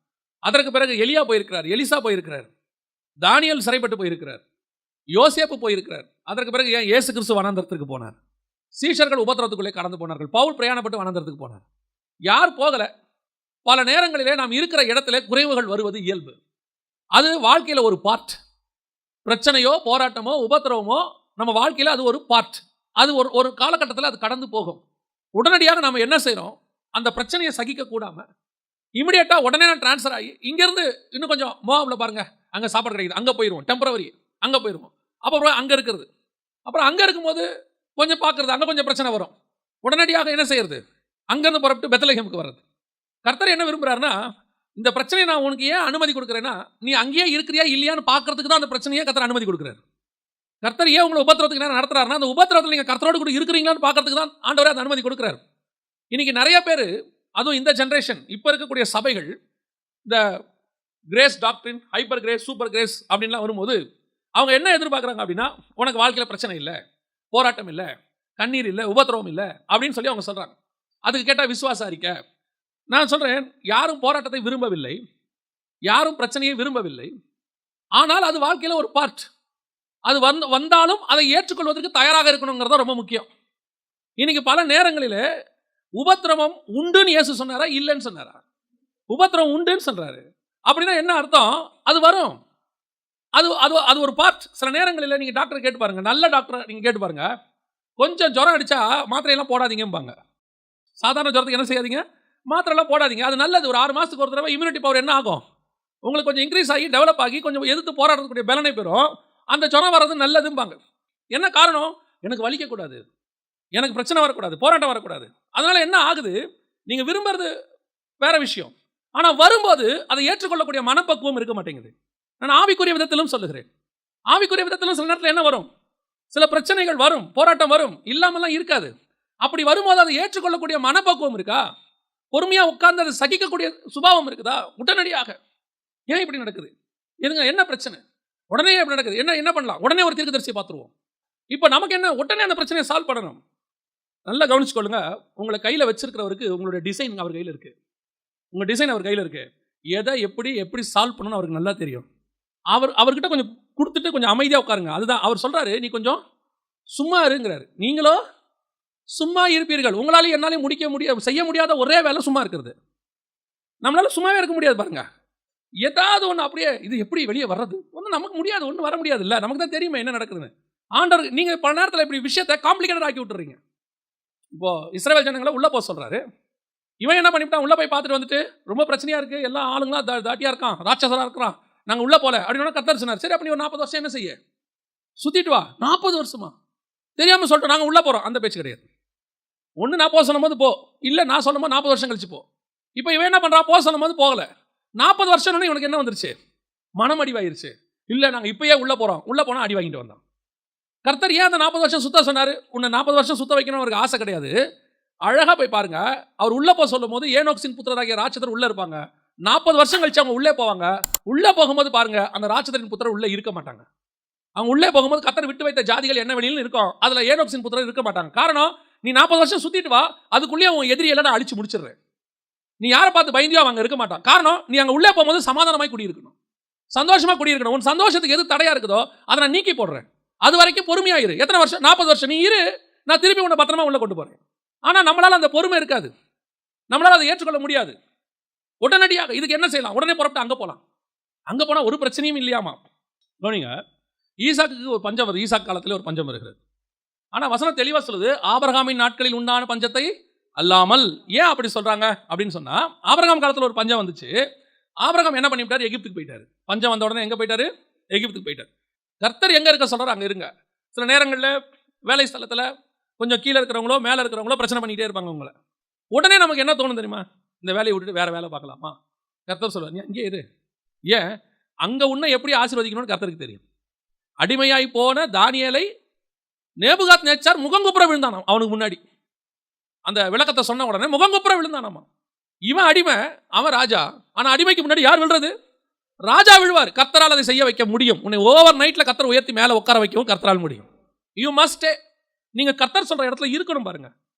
அதற்கு பிறகு எலியா போயிருக்கிறார், எலிசா போயிருக்கிறார், தானியேல் சிறைப்பட்டு போயிருக்கிறார், யோசேப்பு போயிருக்கிறார். அதற்கு பிறகு ஏன் இயேசு கிறிஸ்து வனாந்தரத்துக்கு போனார்? சீஷர்கள் உபத்திரத்துக்குள்ளே கடந்து போனார்கள். பவுல் பிரயாணப்பட்டு வனாந்தரத்துக்கு போனார். யார் போகலை? பல நேரங்களிலே நாம் இருக்கிற இடத்துல குறைவுகள் வருவது இயல்பு. அது வாழ்க்கையில் ஒரு பார்ட். பிரச்சனையோ போராட்டமோ உபத்திரவமோ நம்ம வாழ்க்கையில் அது ஒரு பார்ட். அது ஒரு காலகட்டத்தில் அது கடந்து போகும். உடனடியாக நம்ம என்ன செய்கிறோம்? அந்த பிரச்சனையை சகிக்க கூடாமல் இமிடியேட்டாக உடனே நான் ட்ரான்ஸ்ஃபர் ஆகி இங்கேருந்து இன்னும் கொஞ்சம் மோவாப்ல பாருங்கள், அங்கே சாப்பாடு கிடைக்குது, அங்கே போயிடுவோம், டெம்பரவரி அங்கே போயிடுவோம். அப்புறம் அங்கே இருக்கிறது, அப்புறம் அங்கே இருக்கும்போது கொஞ்சம் பார்க்குறது, அங்கே கொஞ்சம் பிரச்சனை வரும். உடனடியாக என்ன செய்யறது? அங்கேருந்து புறப்பட்டு பெத்லகேமுக்கு வர்றது. கர்த்தர் என்ன விரும்புகிறாருன்னா, இந்த பிரச்சனையை நான் உனக்கு ஏன் அனுமதி கொடுக்குறேன்னா, நீ அங்கேயே இருக்கிறியா இல்லையான்னு பார்க்கறதுக்கு தான் அந்த பிரச்சனையே கர்த்தர் அனுமதி கொடுக்குறாரு. கர்த்தர் ஏன் உங்களை உபத்திரத்துக்கு என்ன நடத்துறாருன்னா, அந்த உபத்திரத்தில் நீங்கள் கர்த்தரோடு கூட இருக்கிறீங்களான்னு பார்க்கறதுக்கு தான் ஆண்டவரே அந்த அனுமதி கொடுக்குறாரு. இன்னைக்கு நிறைய பேர், அதுவும் இந்த ஜென்ரேஷன், இப்போ இருக்கக்கூடிய சபைகள், இந்த கிரேஸ் டாக்டரின், ஹைப்பர் கிரேஸ், சூப்பர் கிரேஸ் அப்படின்லாம் வரும்போது அவங்க என்ன எதிர்பார்க்குறாங்க அப்படின்னா, உனக்கு வாழ்க்கையில் பிரச்சனை இல்லை, போராட்டம் இல்லை, கண்ணீர் இல்லை, உபத்திரவம் இல்லை அப்படின்னு சொல்லி அவங்க சொல்கிறாங்க. அதுக்கு கேட்டால் விசுவாச அறிக்கை. நான் சொல்கிறேன், யாரும் போராட்டத்தை விரும்பவில்லை, யாரும் பிரச்சனையை விரும்பவில்லை. ஆனால் அது வாழ்க்கையில் ஒரு பார்ட். அது வந்தாலும் அதை ஏற்றுக்கொள்வதற்கு தயாராக இருக்கணுங்கிறது ரொம்ப முக்கியம். இன்னைக்கு பல நேரங்களில் உபத்திரவம் உண்டுன்னு இயேசு சொன்னாரா இல்லைன்னு சொன்னாரா? உபத்திரவம் உண்டுன்னு சொல்றாரு. அப்படின்னா என்ன அர்த்தம்? அது வரும், அது அது அது ஒரு பார்ட். சில நேரங்களில் நீங்கள் டாக்டர் கேட்டு பாருங்க, நல்ல டாக்டர் நீங்கள் கேட்டு பாருங்க, கொஞ்சம் ஜுரம் அடிச்சா மாத்திரையெல்லாம் போடாதீங்கம்பாங்க. சாதாரண ஜுரத்துக்கு என்ன செய்யாதீங்க? மாத்திரைலாம் போடாதீங்க, அது நல்லது. ஒரு 6 மாதத்துக்கு ஒரு தடவை இம்யூனிட்டி பவர் என்ன ஆகும்? உங்களுக்கு கொஞ்சம் இன்க்ரீஸ் ஆகி டெவலப் ஆகி கொஞ்சம் எதிர்த்து போராடக்கூடிய பலனை பெறும். அந்த ஜுரம் வர்றது நல்லதும்பாங்க. என்ன காரணம்? எனக்கு வலிக்கக்கூடாது, எனக்கு பிரச்சனை வரக்கூடாது, போராட்டம் வரக்கூடாது. அதனால என்ன ஆகுது? நீங்கள் விரும்புறது வேற விஷயம், ஆனால் வரும்போது அதை ஏற்றுக்கொள்ளக்கூடிய மனப்பக்குவம் இருக்க மாட்டேங்குது. நான் ஆவிக்குரிய விதத்திலும் சொல்லுகிறேன். ஆவிக்குரிய விதத்திலும் சில நேரத்தில் என்ன வரும்? சில பிரச்சனைகள் வரும், போராட்டம் வரும், இல்லாமலாம் இருக்காது. அப்படி வரும்போது அதை ஏற்றுக்கொள்ளக்கூடிய மனப்பக்குவம் இருக்கா? பொறுமையாக உட்கார்ந்து அதை சகிக்கக்கூடிய சுபாவம் இருக்குதா? உடனடியாக ஏன் இப்படி நடக்குது? எதுங்க என்ன பிரச்சனை? உடனே எப்படி நடக்குது? என்ன பண்ணலாம்? உடனே ஒரு தீர்க்கதரிசியை பார்த்துருவோம். இப்போ நமக்கு என்ன? உடனே அந்த பிரச்சனையை சால்வ் பண்ணணும். நல்லா கவனிச்சுக்கொள்ளுங்க. உங்களை கையில் வச்சிருக்கிறவருக்கு உங்களுடைய டிசைன் அவர் கையில் இருக்குது. உங்கள் டிசைன் அவர் கையில் இருக்குது. எதை எப்படி சால்வ் பண்ணணும்னு அவருக்கு நல்லா தெரியும். அவர்கிட்ட கொஞ்சம் கொடுத்துட்டு கொஞ்சம் அமைதியாக உட்காருங்க. அதுதான் அவர் சொல்கிறாரு, நீ கொஞ்சம் சும்மா இருங்கிறாரு. நீங்களோ சும்மா இருப்பீர்கள். உங்களாலையும் என்னாலையும் செய்ய முடியாத ஒரே வேலை சும்மா இருக்கிறது. நம்மளால சும்மாவே இருக்க முடியாது பாருங்க. ஏதாவது ஒன்று அப்படியே இது எப்படி வெளியே வர்றது? ஒன்றும் நமக்கு முடியாது, ஒன்றும் வர முடியாது. இல்லை, நமக்கு தான் தெரியுமே என்ன நடக்குதுன்னு. ஆண்டவர் நீங்கள் பல நேரத்தில் இப்படி விஷயத்தை காம்ப்ளிகேட்டட் ஆக்கி விட்டுறீங்க. இப்போது இஸ்ரவேல் ஜனங்களை உள்ளே போக சொல்கிறாரு. இவன் என்ன பண்ணிவிட்டான்? உள்ளே போய் பார்த்துட்டு வந்துட்டு ரொம்ப பிரச்சனையாக இருக்குது, எல்லா ஆளுங்களாம் தாட்டியாக இருக்கான், ராட்சசராக இருக்கிறான், நாங்கள் உள்ளே போகல அப்படின்னு கர்த்தர் சொன்னார். சரி, அப்படி ஒரு 40 வருஷம் என்ன செய்ய? சுற்றிட்டு வா. 40 வருஷமா தெரியாமல் சொல்லிட்டு நாங்கள் உள்ளே போகிறோம். அந்த பேச்சு கிடையாது. ஒன்று நான் போக சொல்லும் போது போ, இல்லை நான் சொல்லும் போது 40 வருஷம் கழிச்சு போ. இப்போ இவன் என்ன பண்ணுறான்? போக சொல்லும் போது போகலை. 40 வருஷம்னு இவனுக்கு என்ன வந்துருச்சு? மனம் அடிவாயிருச்சு. இல்லை, நாங்கள் இப்போயே உள்ளே போகிறோம். உள்ளே போனால் அடி வாங்கிட்டு வந்தான். கர்த்தர் ஏன் அந்த 40 வருஷம் சுத்த சொன்னார்? உன்னை 40 வருஷம் சுத்த வைக்கணும்னு அவருக்கு ஆசை கிடையாது. அழகாக போய் பாருங்க. அவர் உள்ளே போக சொல்லும் போது ஏனோக்சின் புத்திரராகிய ராட்சதர் உள்ளே இருப்பாங்க. 40 வருஷம் கழிச்சு அவங்க உள்ளே போவாங்க. உள்ளே போகும்போது பாருங்க, அந்த ராட்சதரின் புத்திரர் உள்ளே இருக்க மாட்டாங்க. அவங்க உள்ளே போகும்போது கர்த்தர் விட்டு வைத்த ஜாதிகள் என்ன வெளியில் இருக்கும், அதில் ஏனோக்சின் புத்திரர் இருக்க மாட்டாங்க. காரணம், நீ 40 வருஷம் சுத்திட்டு வா, அதுக்குள்ளேயே உன் எதிரியெல்லாம் நான் அழிச்சு முடிச்சிடுறேன். நீ யாரை பார்த்து பயந்தியோ அவங்க இருக்க மாட்டான். காரணம், நீ அங்கே உள்ளே போகும்போது சமாதானமாய் குடியிருக்கணும், சந்தோஷமா குடியிருக்கணும். உன் சந்தோஷத்துக்கு எது தடையா இருக்குதோ அதை நான் நீக்கி போடுறேன். அது வரைக்கும் பொறுமையா இரு. எத்தனை வருஷம்? 40 வருஷம் நீ இரு, நான் திருப்பி உன்னை பத்திரமா உள்ள கொண்டு போறேன். ஆனா நம்மளால அந்த பொறுமை இருக்காது, நம்மளால அதை ஏற்றுக்கொள்ள முடியாது. உடனடியாக இதுக்கு என்ன செய்யலாம்? உடனே புறப்பட்டு அங்க போலாம். அங்க போனா ஒரு பிரச்சனையும் இல்லையாமா. கவனிங்க, ஈசாக்கு ஒரு பஞ்சம் வருது. ஈசாக்கு காலத்தில் ஒரு பஞ்சம் வருகிறது. ஆனா வசனம் தெளிவா சொல்லுது, ஆபிரகாமின் நாட்களில் உண்டான பஞ்சத்தை அல்லாமல். ஏன் அப்படி சொல்றாங்க அப்படின்னு சொன்னா, ஆபிரகாம் காலத்தில் ஒரு பஞ்சம் வந்துச்சு. ஆபிரகாம் என்ன பண்ணிவிட்டார்? எகிப்துக்கு போயிட்டாரு. பஞ்சம் வந்த உடனே எங்க போயிட்டாரு? எகிப்துக்கு போயிட்டார். கர்த்தர் எங்க இருக்க சொல்றாரு அங்க இருங்க. சில நேரங்களில் வேலை ஸ்தலத்தில் கொஞ்சம் கீழே இருக்கிறவங்களோ மேலே இருக்கிறவங்களோ பிரச்சனை பண்ணிக்கிட்டே இருப்பாங்க உங்களை. உடனே நமக்கு என்ன தோணும் தெரியுமா? இந்த வேலையை விட்டுட்டு வேற வேலை பார்க்கலாமா? கர்த்தர் சொல்லுவார், நீ அங்கே இரு. ஏன்? அங்கே உன்னை எப்படி ஆசீர்வதிக்கணும்னு கர்த்தருக்கு தெரியும். அடிமையாய் போன தானியேலை நேபுகாத் நேச்சார் முகங்குப்புற விழுந்தானாம் அவனுக்கு முன்னாடி. அந்த விளக்கத்தை சொன்ன உடனே முகங்குப்புற விழுந்தானாமா. இவன் அடிமை, அவன் ராஜா. ஆனால் அடிமைக்கு முன்னாடி யார் விழுறது? ராஜா விழுவார். கர்த்தரால் அதை செய்ய வைக்க முடியும். உன்னை ஓவர் நைட்டில் கர்த்தர் உயர்த்தி மேலே உட்கார வைக்கவும் கர்த்தரால் முடியும். You must. நீங்கள் கர்த்தர் சொல்கிற இடத்துல இருக்கணும் பாருங்க.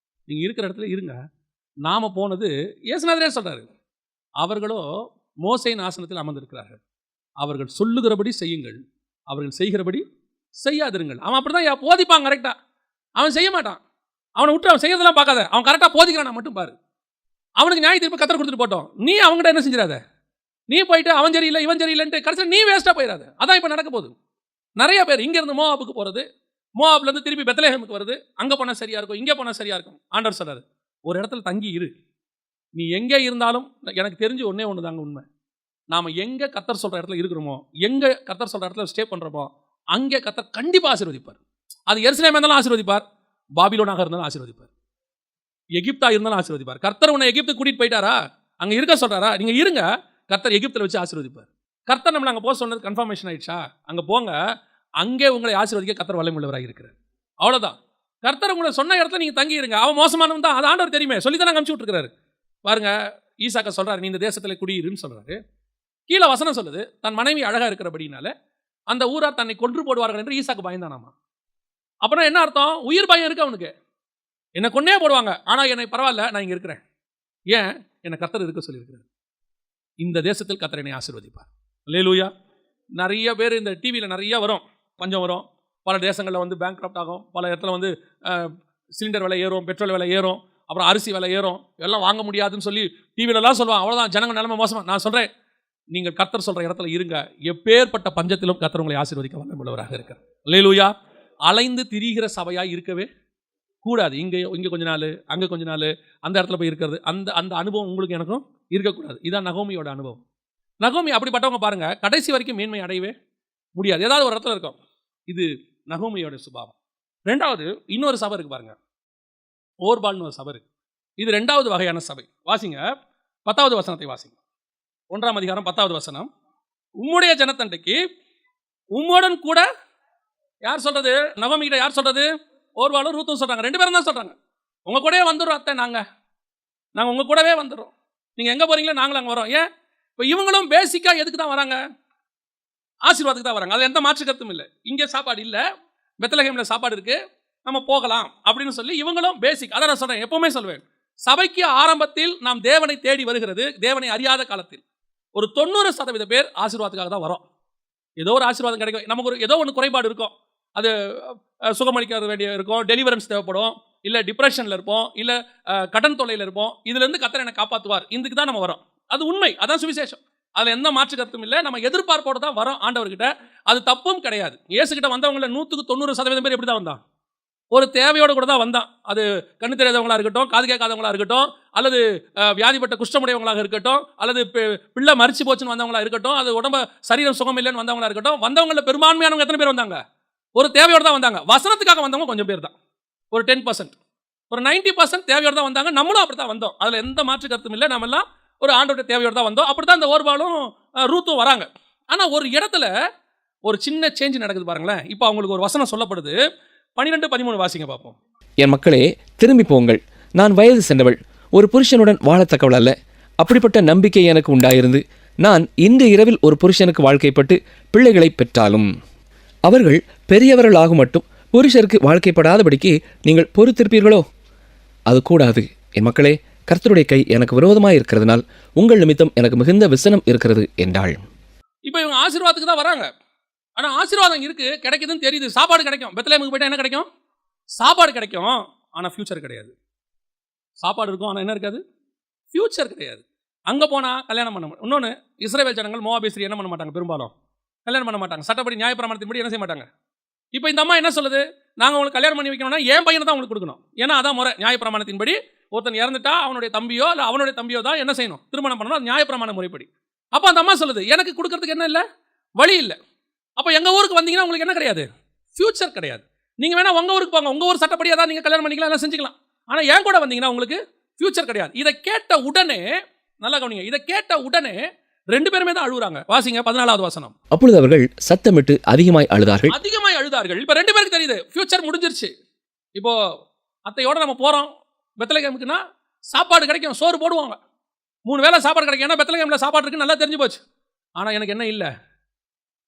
நீங்கள் இருக்கிற இடத்துல இருங்க. நாம போனது இயேசுநாதரே சொல்றாரு, அவர்களோ மோசேயின் ஆசனத்தில் அமர்ந்திருக்கிறார்கள், அவர்கள் சொல்லுகிறபடி செய்யுங்கள், அவர்கள் செய்கிறபடி செய்யாதிருங்கள். அவன் அப்படிதான் போதிப்பான் கரெக்டா. அவன் செய்ய மாட்டான். அவனை விட்டு அவன் செய்யறதெல்லாம் பார்க்காத, அவன் கரெக்டாக போதிக்கிறான் மட்டும் பாரு. அவனுக்கு நியாய தீர்ப்பு கர்த்தர் கொடுத்துட்டு போட்டோம். நீ அவங்ககிட்ட என்ன செஞ்சிடாத. நீ போயிட்டு அவன் சரியில்லை இவன் சரியில்லைன்ட்டு கடைசியில் நீ வேஸ்ட்டாக போயிடாது. அதான் இப்போ நடக்க போகுது. நிறைய பேர் இங்கேருந்து மோவாபுக்கு போகிறது, மோவாப்லேருந்து திருப்பி பெத்லெஹேமுக்கு வருது. அங்கே போனால் சரியாக இருக்கும், இங்கே போனால் சரியாக இருக்கும். ஆண்டவர் சொல்றாரு, ஒரு இடத்துல தங்கி இரு. நீ எங்கே இருந்தாலும் எனக்கு தெரிஞ்சு ஒன்று தாங்க உண்மை. நாம் எங்கே கர்த்தர் சொல்கிற இடத்துல இருக்கிறோமோ, எங்கே கர்த்தர் சொல்கிற இடத்துல ஸ்டே பண்ணுறோமோ, அங்கே கர்த்தர் கண்டிப்பாக ஆசீர்வதிப்பார். அது எருசலேமாக இருந்தாலும் ஆசீர்வதிப்பார், பாபிலோனாக இருந்தாலும் ஆசீர்வதிப்பார், எகிப்தா இருந்தாலும் ஆசீர்வதிப்பார். கர்த்தர் உன்னை எகிப்துக்கு கூட்டிகிட்டு போயிட்டாரா? அங்கே இருக்க சொல்கிறாரா? நீங்கள் இருங்க, கர்த்தர் எகிப்தில் வச்சு ஆசீர்வதிப்பார். கர்த்தர் நம்மளை அங்கே போக சொன்னது கன்ஃபர்மேஷன் ஆயிடுச்சா? அங்கே போங்க, அங்கே உங்களை ஆசீர்வதிக்க கர்த்தர் வல்லமையுள்ளவராக இருக்கிறார். அவ்வளோதான். கர்த்தர் உங்களை சொன்ன இடத்துல நீங்கள் தங்கி இருங்க. அவன் மோசமானவன் தான், அது ஆண்டவர் தெரியுமே, சொல்லி தான் அனுப்பிச்சு விட்டுருக்காரு. பாருங்க, ஈசாக்க சொல்கிறார், நீ இந்த தேசத்தில் குடியிருன்னு சொல்கிறாரு. கீழே வசனம் சொல்லுது, தன் மனைவி அழகாக இருக்கிறபடினால அந்த ஊரார் தன்னை கொன்று போடுவார்கள் என்று ஈசாக்கு பயந்தானாமா. அப்புறம் என்ன அர்த்தம்? உயிர் பயம் இருக்கு அவனுக்கு. என்னை கொன்னே போடுவாங்க, ஆனால் என்னை பரவாயில்ல, நான் இங்கே இருக்கிறேன். ஏன்? என்னை கர்த்தர் இருக்க சொல்லியிருக்கிறார். இந்த தேசத்தில் கர்த்தர் என்னை ஆசீர்வதிப்பார். அல்லேலூயா. நிறைய பேர் இந்த டிவியில் நிறைய வரும், பஞ்சம் வரும், பல தேசங்களில் வந்து பேங்க்ரப்ட் ஆகும், பல இடத்துல வந்து சிலிண்டர் விலை ஏறும், பெட்ரோல் விலை ஏறும், அப்புறம் அரிசி விலை ஏறும், எல்லாம் வாங்க முடியாதுன்னு சொல்லி டிவிலெலாம் சொல்லுவாங்க. அவ்வளோதான், ஜனங்க நிலைமை மோசமாக. நான் சொல்கிறேன், நீங்கள் கர்த்தர் சொல்கிற இடத்துல இருங்க. எப்பேற்பட்ட பஞ்சத்திலும் கர்த்தர் உங்களை ஆசீர்வதிக்க வல்லமையுள்ளவராக இருக்கிறார். அல்லேலூயா. அலைந்து திரிகிற சபையாக இருக்கவே கூடாது. இங்கே கொஞ்ச நாள், அங்கே கொஞ்ச நாள், அந்த இடத்துல போய் இருக்கிறது, அந்த அனுபவம் உங்களுக்கு எனக்கும் இருக்கக்கூடாது. இதுதான் நகோமியோட அனுபவம். நகோமி அப்படிப்பட்டவங்க பாருங்க, கடைசி வரைக்கும் மேன்மை அடையவே முடியாது. ஏதாவது ஒரு இடத்துல இருக்கும். இது நகோமியோட சுபாவம். ரெண்டாவது, இன்னொரு சபை இருக்கு பாருங்க, ஓர்பால்னு ஒரு சபை இருக்கு. இது ரெண்டாவது வகையான சபை. வாசிங்க 10வது வசனத்தை வாசிங்க. 1ஆம் அதிகாரம் 10வது வசனம். உம்முடைய ஜனத்தண்டைக்கு உம்முடன் கூட யார் சொல்றது? நகோமி கிட்ட யார் சொல்றது? ஓர்பாலும் ரூத்தும் சொல்றாங்க. 2 பேரும் தான் சொல்றாங்க, உங்க கூடவே வந்துடுறோம் அத்தை, நாங்கள் உங்க கூடவே வந்துடுறோம், நீங்க எங்க போறீங்களோ நாங்களும் அங்கே வரோம். ஏன்? இப்போ இவங்களும் பேசிக்கா எதுக்கு தான் வராங்க? ஆசீர்வாதத்துக்கு தான் வராங்க. அது எந்த மாற்று கருத்தும் இல்லை. இங்கே சாப்பாடு இல்லை, பெத்லகேமில் சாப்பாடு இருக்கு, நம்ம போகலாம் அப்படின்னு சொல்லி இவங்களும் பேசிக். அதான் நான் சொல்றேன், எப்பவுமே சொல்வேன், சபைக்கு ஆரம்பத்தில் நாம் தேவனை தேடி வருகிறது, தேவனை அறியாத காலத்தில் ஒரு 90% பேர் ஆசீர்வாதத்துக்காக தான் வரோம். ஏதோ ஒரு ஆசீர்வாதம் கிடைக்கும், நமக்கு ஒரு ஏதோ ஒன்று குறைபாடு இருக்கும், அது சுகமளிக்க வேண்டிய இருக்கும், டெலிவரன்ஸ் தேவைப்படும், இல்லை டிப்ரெஷனில் இருப்போம், இல்லை கடன் தொல்லையில் இருப்போம். இதுலேருந்து கர்த்தர் என்னை காப்பாற்றுவார், இதுக்கு தான் நம்ம வரோம். அது உண்மை, அதான் சுவிசேஷம். அதில் எந்த மாற்று கருத்தும் இல்லை. நம்ம எதிர்பார்ப்போடு தான் வரோம் ஆண்டவர்கிட்ட, அது தப்பும் கிடையாது. இயேசுகிட்ட வந்தவங்கள 100% பேர் எப்படி தான் வந்தான்? ஒரு தேவையோடு கூட தான் வந்தான். அது கண்ணு தெரியாதவங்களாக இருக்கட்டும், காது கேட்காதவங்களாக இருக்கட்டும், அல்லது வியாதிப்பட்ட குஷ்டமுடையவங்களாக இருக்கட்டும், அல்லது பிள்ளை மரிச்சு போச்சுன்னு வந்தவங்களா இருக்கட்டும், அது உடம்பு சரீரம் சுகம் இல்லைன்னு வந்தவங்களா இருக்கட்டும், வந்தவங்களில் பெரும்பான்மையானவங்க எத்தனை பேர் வந்தாங்க? ஒரு தேவையோடு தான் வந்தாங்க. வசனத்துக்காக வந்தவங்க கொஞ்சம் பேர் தான், ஒரு 10%. ஒரு 90% தேவையோடு தான் வந்தாங்க. நம்மளும் அப்படி தான் வந்தோம், அதில் எந்த மாற்று கருத்தும் இல்லை. நம்ம எல்லாம் ஒரு ஆண்டோட தேவையோடு தான் வந்தோம். அப்படி தான் இந்த ஓர்பாலும் ரூத்தும் வராங்க. ஆனால் ஒரு இடத்துல ஒரு சின்ன சேஞ்ச் நடக்குது பாருங்களேன். இப்போ அவங்களுக்கு ஒரு வசனம் சொல்லப்படுது. 12-13 வாசிங்க பார்ப்போம். என் மக்களே, திரும்பி போங்கள், நான் வயது சென்றவள், ஒரு புருஷனுடன் வாழத்தக்கவள் அல்ல. அப்படிப்பட்ட நம்பிக்கை எனக்கு உண்டாயிருந்து நான் இன்று இரவில் ஒரு புருஷனுக்கு வாழ்க்கைப்பட்டு பிள்ளைகளை பெற்றாலும் அவர்கள் பெரியவர்கள் ஆகும் மட்டும் புருஷருக்கு வாழ்க்கைப்படாதபடிக்கு நீங்கள் பொறுத்திருப்பீர்களோ? அது கூடாது. என் மக்களே, கர்த்தருடைய கை எனக்கு விரோதமாக இருக்கிறதுனால் உங்கள் நிமித்தம் எனக்கு மிகுந்த விசனம் இருக்கிறது என்றாள். இப்போ இவங்க ஆசீர்வாதத்துக்கு தான் வராங்க. ஆனால் ஆசீர்வாதம் இருக்கு, கிடைக்குதுன்னு தெரியுது. சாப்பாடு கிடைக்கும். பெத்லகேமுக்கு போயிட்டா என்ன கிடைக்கும்? சாப்பாடு கிடைக்கும், ஆனால் ஃபியூச்சர் கிடையாது. சாப்பாடு இருக்கும், ஆனால் என்ன இருக்காது? ஃபியூச்சர் கிடையாது. அங்கே போனால் கல்யாணம் பண்ண முடியும். இன்னொன்று, இஸ்ரவேல் ஜனங்கள் மோவாபியர் என்ன பண்ண மாட்டாங்க? பெரும்பாலும் கல்யாணம் பண்ண மாட்டாங்க. சட்டப்படி நியாயப்பிரமாணத்தின்படி என்ன செய்ய மாட்டாங்க? இப்போ இந்த அம்மா என்ன சொல்லுது? நாங்கள் உங்களுக்கு கல்யாணம் பண்ணி வைக்கணும்னா என் பையனை தான் உங்களுக்கு கொடுக்கணும். ஏன்னா அதான் முறை. நியாயப்பிரமாணத்தின்படி ஒருத்தன் இறந்துட்டா அவனுடைய தம்பியோ இல்லை அவனுடைய தம்பியோ தான் என்ன செய்யணும்? திருமணம் பண்ணணும். அது நியாயப்பிரமாண முறைப்படி. அப்போ அந்த அம்மா சொல்லுது, எனக்கு கொடுக்கறதுக்கு என்ன இல்லை? வழி இல்லை. அப்போ எங்கள் ஊருக்கு வந்தீங்கன்னா உங்களுக்கு என்ன கிடையாது? ஃபியூச்சர் கிடையாது. நீங்கள் வேணா உங்கள் ஊருக்கு போங்க, உங்கள் ஊர் சட்டப்படியாக தான் நீங்கள் கல்யாணம் பண்ணிக்கலாம், எல்லாம் செஞ்சுக்கலாம். ஆனால் என் கூட வந்தீங்கன்னா உங்களுக்கு ஃபியூச்சர் கிடையாது. இதை கேட்ட உடனே, நல்லா கவனிங்க, இதை கேட்ட உடனே 2 பேருமே தான் அழுகுறாங்க. வாசிங்க 14வது வசனம். அப்பொழுது அவர்கள் சத்தமிட்டு அதிகமாய் அழுதார்கள். இப்போ 2 பேருக்கு தெரியுது ஃபியூச்சர் முடிஞ்சிருச்சு. இப்போ அத்தையோட நம்ம போகிறோம் பெத்லகேமுக்குன்னா சாப்பாடு கிடைக்கும், சோறு போடுவாங்க, 3 வேளை சாப்பாடு கிடைக்கும். ஏன்னா பெத்லகேமில் சாப்பாடு இருக்குன்னு நல்லா தெரிஞ்சு போச்சு. ஆனால் எனக்கு என்ன இல்லை,